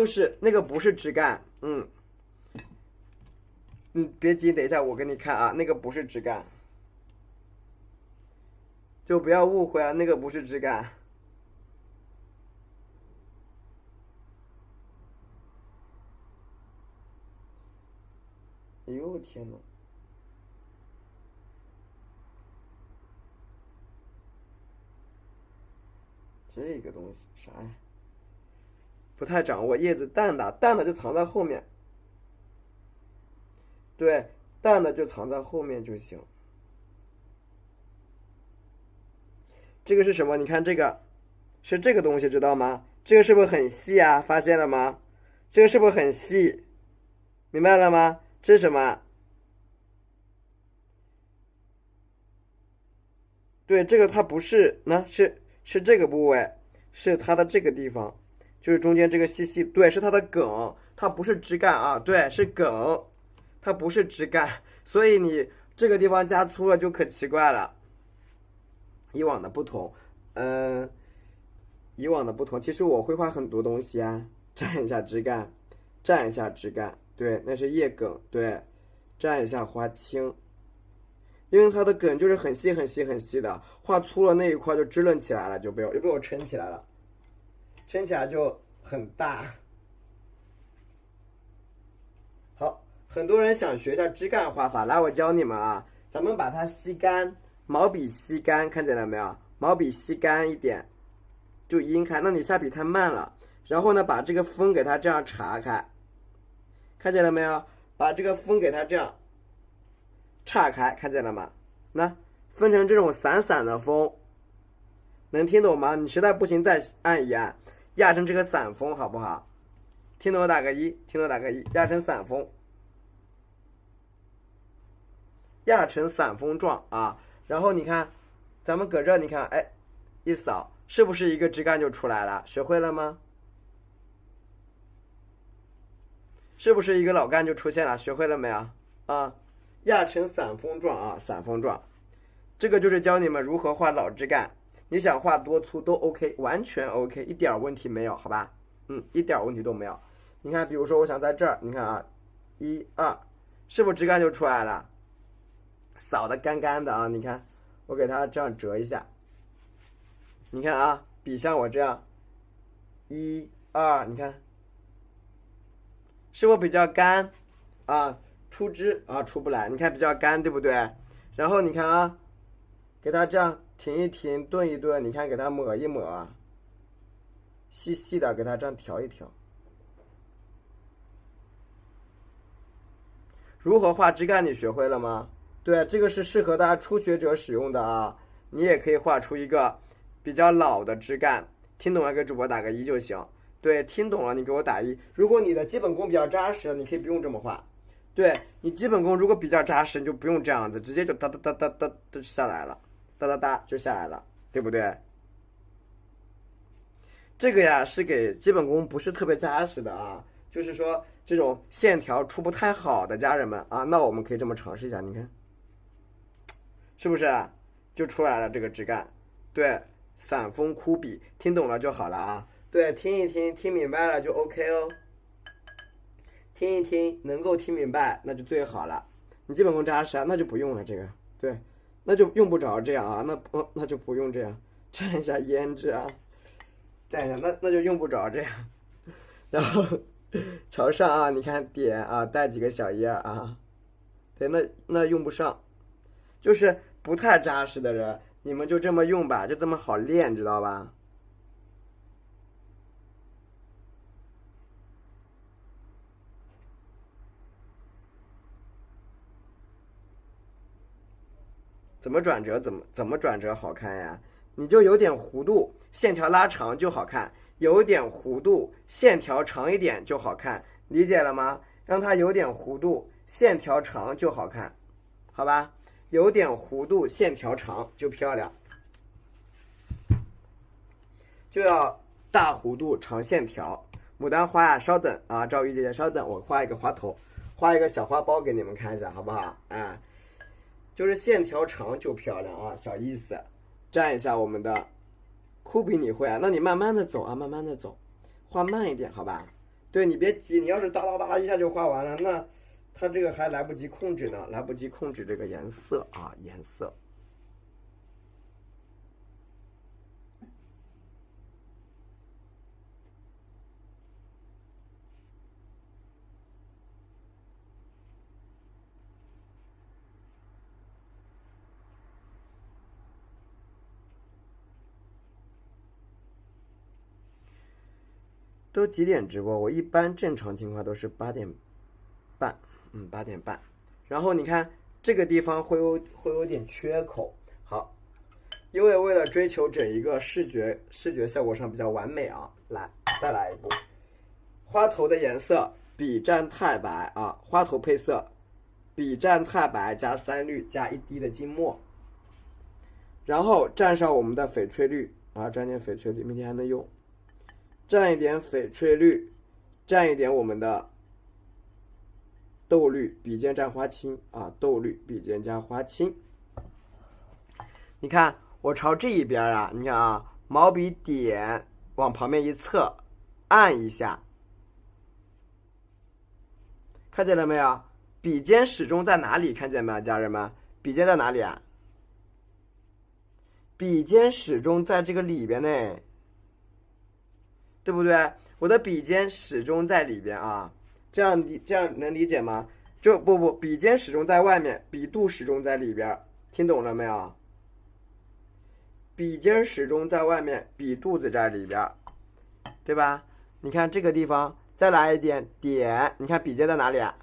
个不是枝干，别急，等一下我给你看啊，那个不是枝干，就不要误会啊，那个不是枝干。哎呦天哪！这个东西啥呀？不太掌握，叶子淡的就藏在后面。对，淡的就藏在后面就行。这个是什么？你看这个，是这个东西，知道吗？这个是不是很细啊？发现了吗？这个是不是很细？明白了吗？这是什么？对，这个它不是，是这个部位，是它的这个地方，就是中间这个细细，对，是它的梗，它不是枝干啊，对，是梗，它不是枝干，所以你这个地方加粗了就可奇怪了。以往的不同，其实我会画很多东西啊，蘸一下枝干，对，那是叶梗，对，蘸一下花青。因为它的梗就是很细的，画粗了那一块就支棱起来了，就被我撑起来了，撑起来就很大。好，很多人想学一下枝干画法，来我教你们啊，咱们把它吸干，毛笔吸干，看见了没有？毛笔吸干一点，就阴开，那你下笔太慢了。然后呢，把这个锋给它这样查开，看见了没有？把这个锋给它这样岔开，看见了吗？那分成这种散散的锋，能听懂吗？你实在不行再按一按，压成这个散锋，好不好？听懂打个一，听懂打个一，压成散锋，压成散锋状啊。然后你看，咱们搁这，你看，哎，一扫，是不是一个枝干就出来了？学会了吗？是不是一个老干就出现了？学会了没有？啊，压成散锋状啊，散锋状。这个就是教你们如何画老枝干。你想画多粗都 OK， 完全 OK， 一点问题没有，好吧？一点问题都没有。你看，比如说我想在这儿，你看啊，1、2，是不是枝干就出来了？扫的干干的啊，你看，我给它这样折一下。你看啊，笔像我这样，1、2，你看，是不是比较干啊？出枝啊出不来，你看比较干，对不对？然后你看啊，给它这样停一停，顿一顿，你看给它抹一抹，细细的给它这样调一调。如何画枝干你学会了吗？对，这个是适合大家初学者使用的啊。你也可以画出一个比较老的枝干，听懂了给主播打个1就行。对，听懂了你给我打1。如果你的基本功比较扎实，你可以不用这么画。对，你基本功如果比较扎实，你就不用这样子，直接就哒哒哒哒哒就下来了，哒哒哒就下来了，对不对？这个呀是给基本功不是特别扎实的啊，就是说这种线条出不太好的家人们啊，那我们可以这么尝试一下，你看，是不是就出来了这个枝干？对，散锋枯笔，听懂了就好了啊。对，听一听，听明白了就 OK 哦。听一听，能够听明白那就最好了。你基本功扎实啊，那就不用了这个。对，那就用不着这样啊，那就不用这样，蘸一下胭脂啊，蘸一下，那就用不着这样。然后朝上啊，你看点啊，带几个小叶啊。对，那用不上，就是不太扎实的人，你们就这么用吧，就这么好练，知道吧？怎么转折怎么转折好看呀？你就有点弧度，线条拉长就好看，有点弧度，线条长一点就好看，理解了吗？让它有点弧度，线条长就好看，好吧？有点弧度，线条长就漂亮，就要大弧度长线条。牡丹花呀，稍等啊，赵玉姐姐稍等，我画一个花头，画一个小花苞给你们看一下，好不好？啊。就是线条长就漂亮啊，小意思。蘸一下我们的枯笔，你会啊？那你慢慢的走啊，慢慢的走，画慢一点，好吧？对，你别急，你要是哒哒哒一下就画完了，那它这个还来不及控制呢，来不及控制这个颜色啊，颜色。都几点直播？我一般正常情况都是8点半，8点半。然后你看这个地方会有点缺口，好，因为为了追求整一个视觉效果上比较完美啊，来再来一步，花头的颜色笔蘸太白啊，花头配色笔蘸太白加3绿加1滴的金墨，然后蘸上我们的翡翠绿啊，蘸点翡翠绿，明天还能用。蘸一点翡翠绿，蘸一点我们的豆绿，笔尖蘸花青啊，豆绿笔尖加花青。你看我朝这一边啊，你看啊，毛笔点往旁边一侧，按一下，看见了没有？笔尖始终在哪里？看见没有，家人们？笔尖在哪里啊？笔尖始终在这个里边呢。对不对？我的笔尖始终在里边啊，这样能理解吗？就不，笔尖始终在外面，笔肚始终在里边，听懂了没有？笔尖始终在外面，笔肚子在里边，对吧？你看这个地方再来一点点，你看笔尖在哪里啊？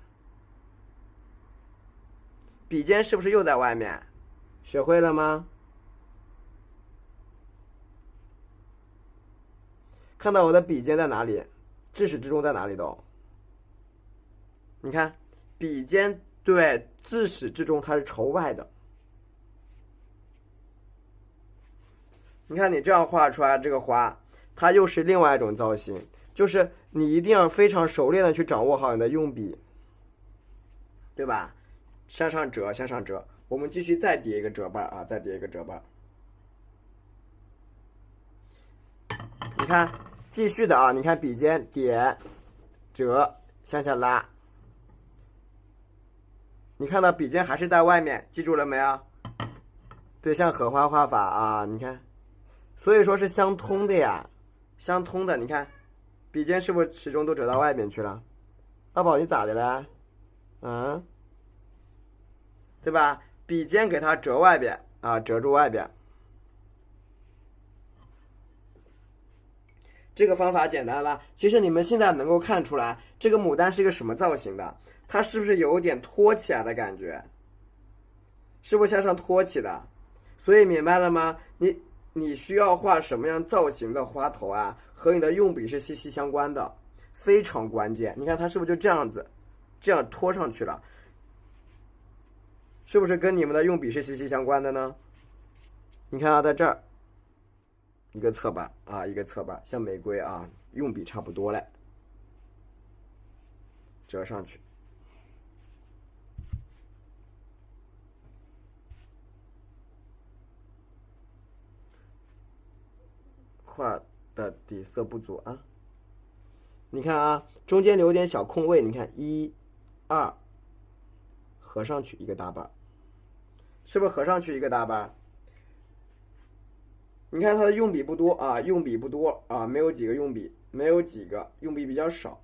笔尖是不是又在外面？学会了吗？看到我的笔尖在哪里？至始至终在哪里都？你看，笔尖对，自始至终它是朝外的。你看你这样画出来这个花，它又是另外一种造型，就是你一定要非常熟练的去掌握好你的用笔，对吧？向上折，向上折，我们继续再叠一个折瓣啊，再叠一个折瓣。你看，继续的啊，你看笔尖点、折、向下拉。你看到笔尖还是在外面，记住了没有？对，像荷花画法啊，你看，所以说是相通的呀，相通的。你看，笔尖是不是始终都折到外面去了？大宝，你咋的了？嗯，对吧？笔尖给它折外边啊，折住外边。这个方法简单了。其实你们现在能够看出来，这个牡丹是一个什么造型的？它是不是有点托起来的感觉？是不是向上托起的？所以明白了吗？你需要画什么样造型的花头啊，和你的用笔是息息相关的，非常关键。你看它是不是就这样子，这样拖上去了？是不是跟你们的用笔是息息相关的呢？你看啊，在这儿一个侧瓣啊，一个侧瓣，像玫瑰啊，用笔差不多嘞，折上去。画的底色不足啊，你看啊，中间留点小空位，你看1、2，合上去一个大瓣，是不是合上去一个大瓣？你看它的用笔不多啊，用笔不多啊，没有几个用笔，没有几个用笔比较少。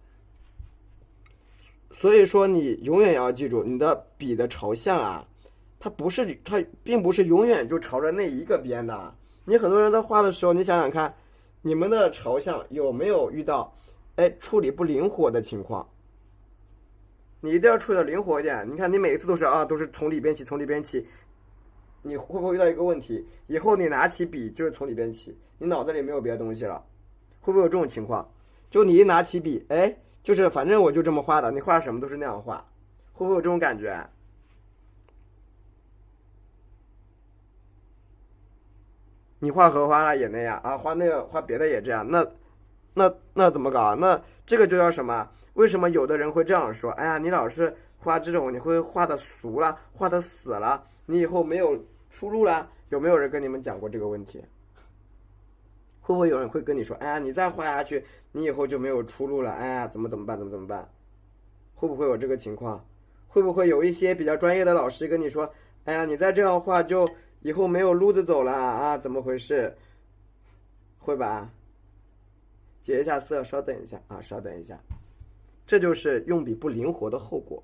所以说你永远要记住，你的笔的朝向啊，它并不是永远就朝着那一个边的。你很多人在画的时候，你想想看，你们的朝向有没有遇到处理不灵活的情况？你一定要处理的灵活一点。你看你每一次都是从里边起，从里边起，你会不会遇到一个问题？以后你拿起笔就是从里边起，你脑子里没有别的东西了，会不会有这种情况？就你一拿起笔，就是反正我就这么画的，你画什么都是那样画，会不会有这种感觉？你画荷花了也那样啊，画那个画别的也这样，那怎么搞？那这个就叫什么？为什么有的人会这样说？哎呀，你老是画这种，你会画的俗了，画的死了，你以后没有出路了。有没有人跟你们讲过这个问题？会不会有人会跟你说，哎呀，你再画下去，你以后就没有出路了？哎呀，怎么办？怎么办？会不会有这个情况？会不会有一些比较专业的老师跟你说，哎呀，你再这样画就以后没有路子走了啊？怎么回事？会吧？解一下色，稍等一下啊，稍等一下。这就是用笔不灵活的后果。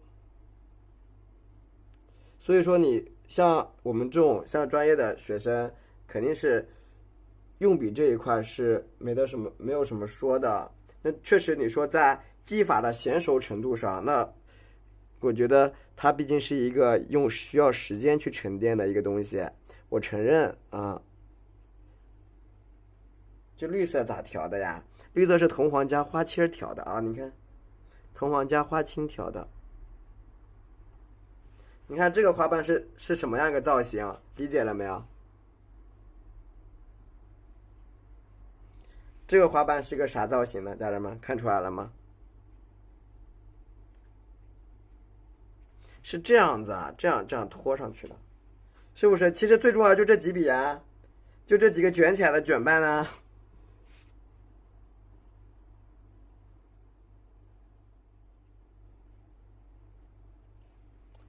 所以说你像我们这种像专业的学生，肯定是用笔这一块是没有什么说的。那确实你说在技法的娴熟程度上，那我觉得它毕竟是一个需要时间去沉淀的一个东西，我承认啊。这绿色咋调的呀？绿色是铜黄加花青调的啊，你看，铜黄加花青调的。你看这个花瓣是什么样一个造型？理解了没有？这个花瓣是个啥造型呢？家人们看出来了吗？是这样子啊，这样拖上去的，是不是？其实最重要的就这几笔啊，就这几个卷起来的卷瓣啊，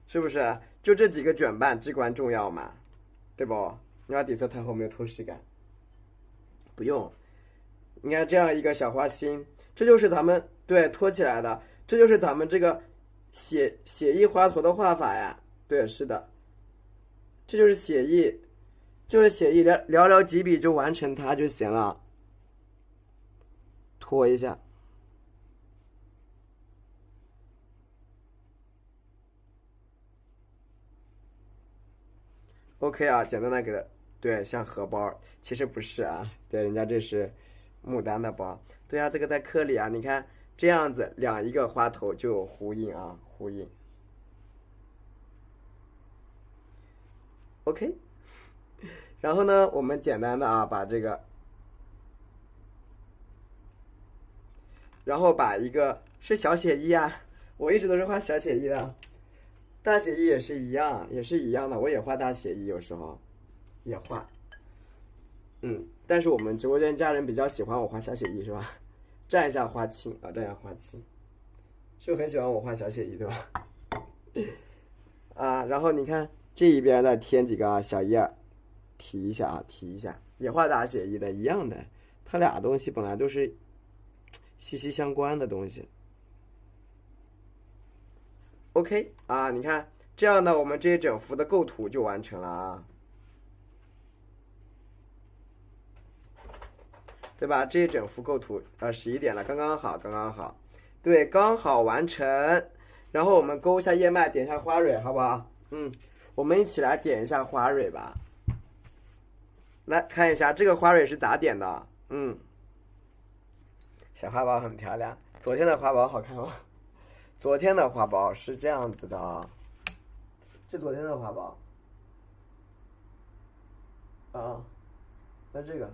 是不是？就这几个卷瓣至关重要嘛，对不？你看底色太厚没有透视感，不用。你看这样一个小花心，这就是咱们对托起来的，这就是咱们这个写意花头的画法呀。对，是的，这就是写意，寥寥几笔就完成它就行了。拖一下， OK 啊，简单的给它，对，像荷包，其实不是啊，对，人家这是牡丹的包，对啊，这个在课里啊，你看这样子一个花头就有呼应啊，呼应。OK， 然后呢，我们简单的啊，把这个，然后把一个是小写意啊，我一直都是画小写意的，大写意也是一样，也是一样的，我也画大写意，有时候也画。但是我们直播间家人比较喜欢我画小写意是吧？蘸一下花青啊，蘸一下花青，是不是很喜欢我画小写意对吧？啊，然后你看这一边再添几个小叶，提一下啊，提一下，也画大写意的，一样的，它俩东西本来都是息息相关的东西。OK 啊，你看这样呢，我们这一整幅的构图就完成了啊。对吧？这一整幅构图，11点了，刚刚好，刚刚好，对，刚好完成。然后我们勾一下叶脉，点一下花蕊，好不好？我们一起来点一下花蕊吧。来看一下这个花蕊是咋点的？小花苞很漂亮。昨天的花苞好看吗？昨天的花苞是这样子的啊，这昨天的花苞啊，那这个。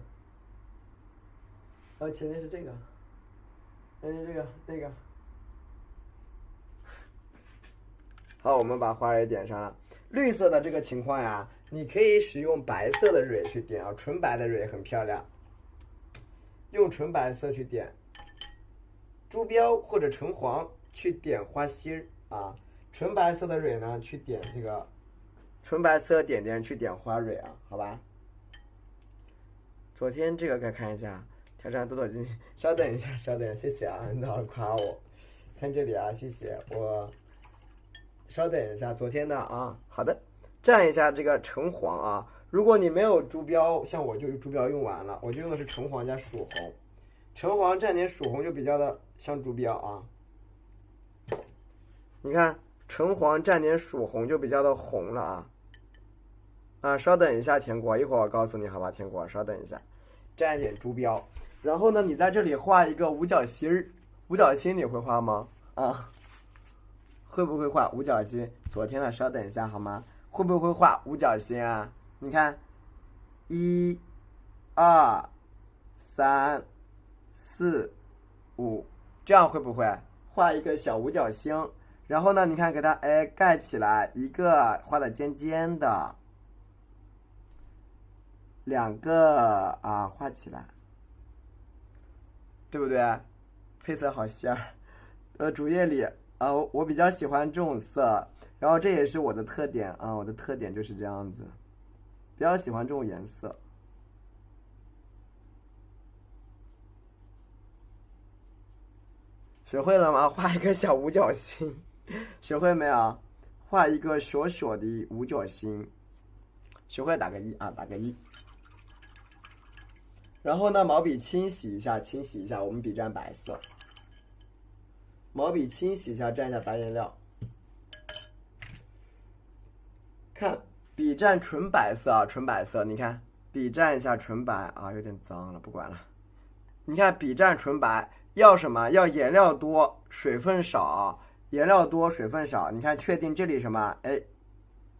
前面是这个，前面这个那个。好，我们把花蕊点上了。绿色的这个情况呀，你可以使用白色的蕊去点啊，纯白的蕊很漂亮，用纯白色去点。朱标或者橙黄去点花心儿啊，纯白色的蕊呢去点这个，纯白色点点去点花蕊啊，好吧？昨天这个该看一下。挑战多金，稍等一下，稍等，谢谢啊，你好夸我，看这里啊，谢谢我，稍等一下，昨天的啊，好的，蘸一下这个橙黄啊，如果你没有朱标，像我就是朱标用完了，我就用的是橙黄加曙红，橙黄蘸点曙红就比较的像朱标啊，你看橙黄蘸点曙红就比较的红了啊，稍等一下，甜果，一会儿我告诉你好吧，甜果，稍等一下，蘸一点朱标。然后呢，你在这里画一个五角星儿，五角星你会画吗？会不会画五角星？昨天的，稍等一下好吗？会不会画五角星啊？你看，1、2、3、4、5，这样会不会画一个小五角星？然后呢，你看给它盖起来，一个画的尖尖的，两个画起来。对不对？配色好仙儿。主页里我比较喜欢这种色，然后这也是我的特点啊，我的特点就是这样子，比较喜欢这种颜色。学会了吗？画一个小五角星，学会没有？画一个小小的五角星，学会打个1啊，打个1。然后呢，毛笔清洗一下，清洗一下，我们笔蘸白色。毛笔清洗一下，蘸一下白颜料。看，笔蘸纯白色啊，纯白色，你看，笔蘸一下纯白啊，有点脏了，不管了。你看，笔蘸纯白，要什么？要颜料多，水分少，颜料多，水分少。你看，确定这里什么？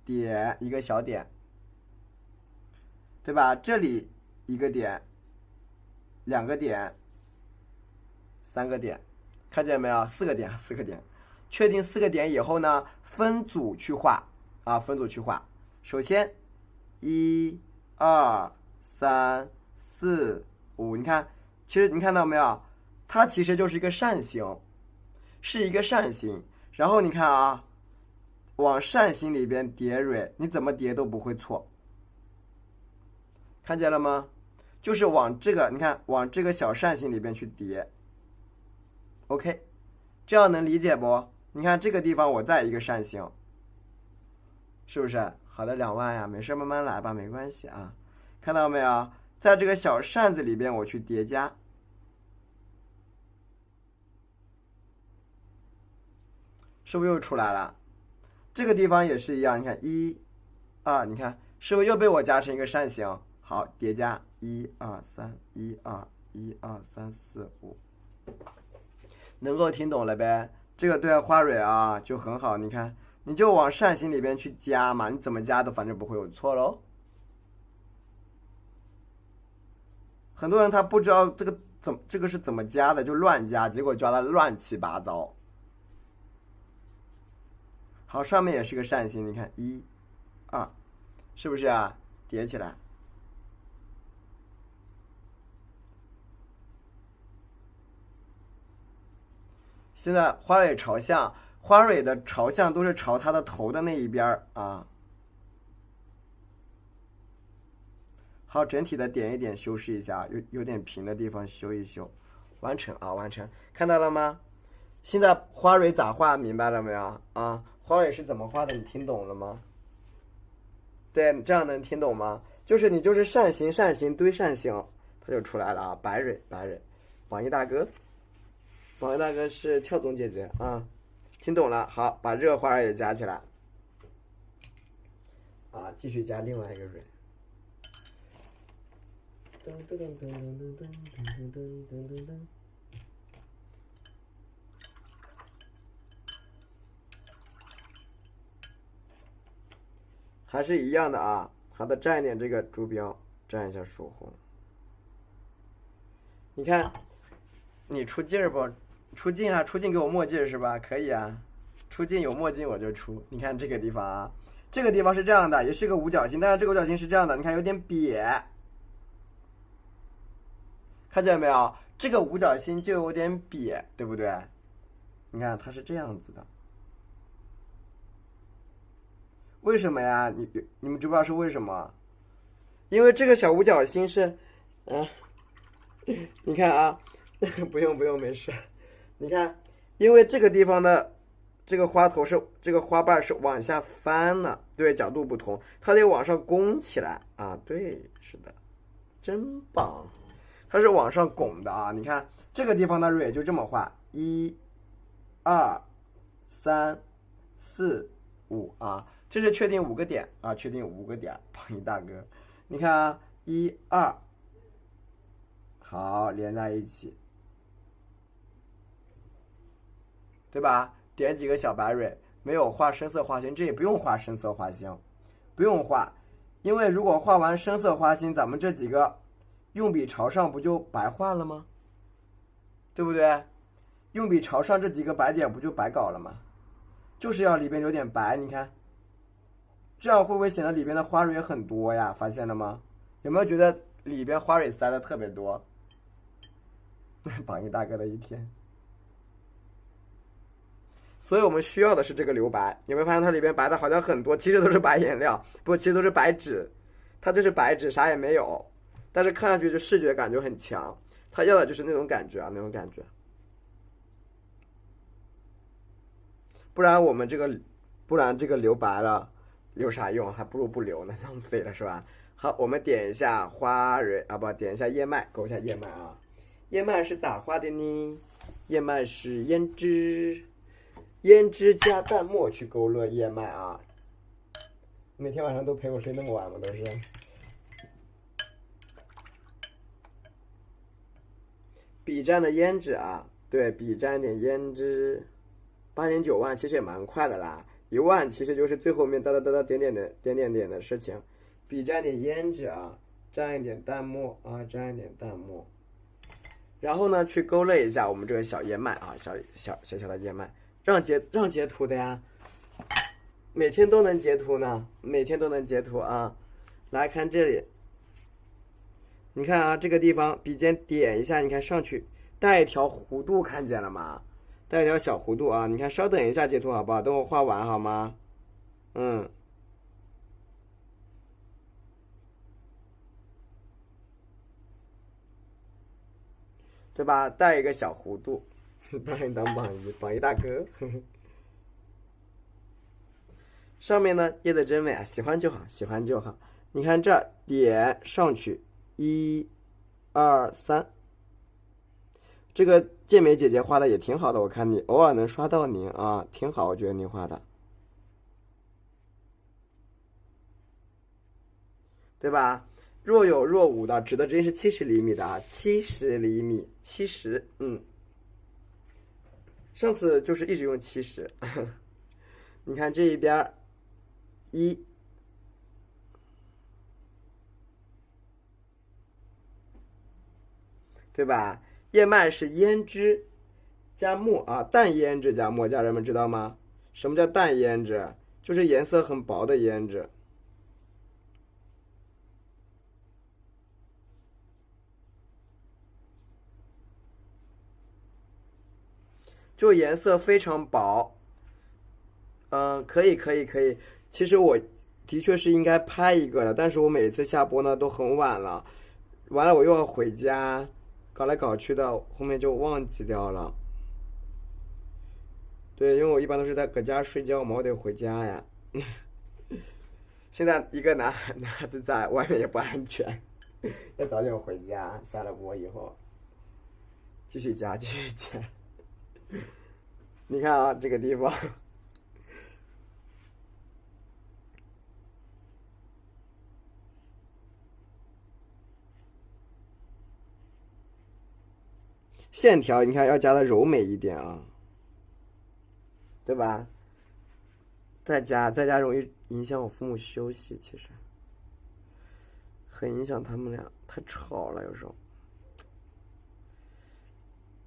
点一个小点，对吧？这里一个点。2个点，3个点，看见没有？4个点，4个点。确定4个点以后呢，分组去画啊，分组去画。首先，1、2、3、4、5，你看，其实你看到没有？它其实就是一个扇形，是一个扇形。然后你看啊，往扇形里边叠蕊，你怎么叠都不会错。看见了吗？就是往这个，你看，往这个小扇形里边去叠 ，OK， 这样能理解不？你看这个地方我再一个扇形，是不是？好的，2万呀，没事慢慢来吧，没关系啊。看到没有？在这个小扇子里边我去叠加，是不是又出来了？这个地方也是一样，你看1、2，你看是不是又被我加成一个扇形？好，叠加1、2、3，1、2、1、2、3、4、5，能够听懂了呗？这个对花蕊啊就很好，你看，你就往扇形里边去加嘛，你怎么加都反正不会有错喽。很多人他不知道这个是怎么加的，就乱加，结果加的乱七八糟。好，上面也是个扇形，你看1、2，是不是啊？叠起来。现在花蕊朝向，花蕊的朝向都是朝它的头的那一边啊。好，整体的点一点，修饰一下，有点平的地方修一修，完成啊，完成，看到了吗？现在花蕊咋画，明白了没有啊？花蕊是怎么画的，你听懂了吗？对，这样能听懂吗？就是你就是扇形扇形堆扇形，它就出来了啊。白蕊白蕊，榜一大哥，榜一大哥是跳总姐姐啊，听懂了。好，把这个花儿也加起来啊，继续加另外一个蕊。噔噔噔噔噔噔噔噔噔噔。还是一样的啊，好的，蘸一点这个竹标，蘸一下曙红。你看，你出劲儿不？出镜啊，出镜给我墨镜是吧？可以啊，出镜有墨镜我就出。你看这个地方啊，这个地方是这样的，也是个五角星，但是这个五角星是这样的，你看有点瘪，看见没有？这个五角星就有点瘪，对不对？你看它是这样子的。为什么呀？你们知不知道是为什么？因为这个小五角星是，你看啊，不用，没事。你看，因为这个地方的这个花头是这个花瓣是往下翻的，对，角度不同，它得往上拱起来啊。对，是的，真棒，它是往上拱的啊。你看这个地方的蕊就这么画，1、2、3、4、5啊。这是确定5个点啊，确定5个点，榜一大哥，你看啊，1、2，好，连在一起，对吧？点几个小白蕊，没有画深色花心，这也不用画深色花心，不用画，因为如果画完深色花心，咱们这几个用笔朝上不就白画了吗？对不对？用笔朝上这几个白点不就白搞了吗？就是要里边有点白，你看。这样会不会显得里边的花蕊很多呀？发现了吗？有没有觉得里边花蕊塞的特别多？榜一大哥的一天。所以我们需要的是这个留白。有没有发现它里边白的好像很多，其实都是白颜料，不，其实都是白纸，它就是白纸，啥也没有，但是看上去就视觉感就很强。它要的就是那种感觉啊，那种感觉。不然这个留白了。留啥用？还不如不留呢，浪费了是吧？好，我们点一下花蕊啊，不，点一下叶脉，勾一下叶脉啊。叶脉是咋画的呢？叶脉是胭脂加淡墨去勾勒叶脉啊。每天晚上都陪我睡那么晚吗？都是。笔蘸的胭脂啊，对，笔蘸点胭脂，8.9万其实也蛮快的啦。1万其实就是最后面哒哒哒哒点点的事情，笔蘸点胭脂啊，蘸一点淡墨啊，蘸一点淡墨，然后呢去勾勒一下我们这个小叶脉啊，小的叶脉，让截图的呀，每天都能截图呢，每天都能截图啊。来看这里，你看啊，这个地方笔尖点一下，你看上去带一条弧度，看见了吗？带一条小弧度啊，你看，稍等一下截图好不好？等我画完好吗？对吧？带一个小弧度，把你当榜一大哥。上面呢叶子真美啊，喜欢就好，喜欢就好。你看这点上去，1、2、3。这个健美姐姐画的也挺好的，我看你偶尔能刷到您啊，挺好，我觉得您画的。对吧？若有若无的，指的直径是70厘米的啊，70厘米，70，上次就是一直用70，你看这一边1，对吧？燕麦是胭脂加墨啊，淡胭脂加墨，家人们知道吗？什么叫淡胭脂？就是颜色很薄的胭脂。就颜色非常薄。可以。其实我的确是应该拍一个的，但是我每次下播呢都很晚了，完了我又要回家，搞来搞去的，后面就忘记掉了。对，因为我一般都是搁家睡觉嘛，我得回家呀。现在一个男孩子在外面也不安全，要早点回家。下了播以后，继续加。你看啊，这个地方，线条你看要加的柔美一点啊，对吧？在家容易影响我父母休息，其实很影响他们俩，太吵了有时候。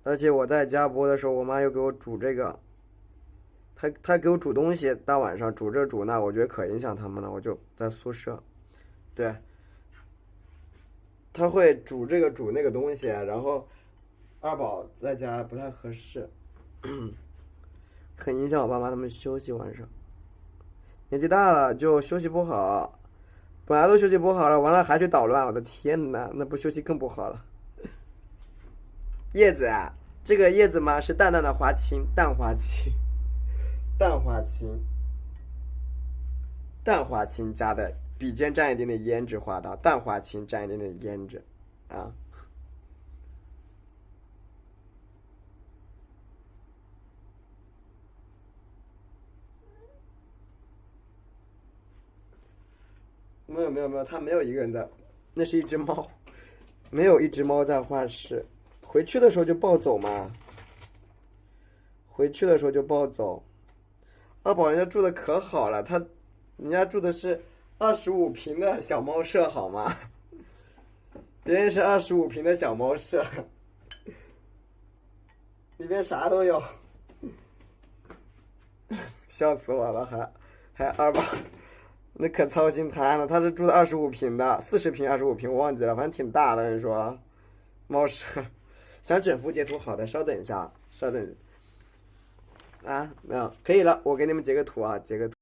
而且我在家播的时候，我妈又给我煮这个，她给我煮东西，大晚上煮这煮那，我觉得可影响他们了。我就在宿舍，对，她会煮这个煮那个东西，然后二宝在家不太合适，很影响我爸妈他们休息晚上。年纪大了就休息不好，本来都休息不好了，完了还去捣乱，我的天哪，那不休息更不好了。叶子啊，这个叶子嘛是淡淡的花青，淡花青加的笔尖沾一点点胭脂画的，淡花青沾一点点胭脂啊。没有，他没有一个人在，那是一只猫，没有一只猫在画室。回去的时候就抱走嘛，二宝人家住的可好了，人家住的是25平的小猫舍，好吗？别人是25平的小猫舍，里面啥都有，笑死我了，还二宝，那可操心他呢。他是住的25平的，40平25平我忘记了，反正挺大的。你说，猫舍。想整幅截图，好的，稍等一下，稍等。啊，没有，可以了，我给你们截个图啊，截个图。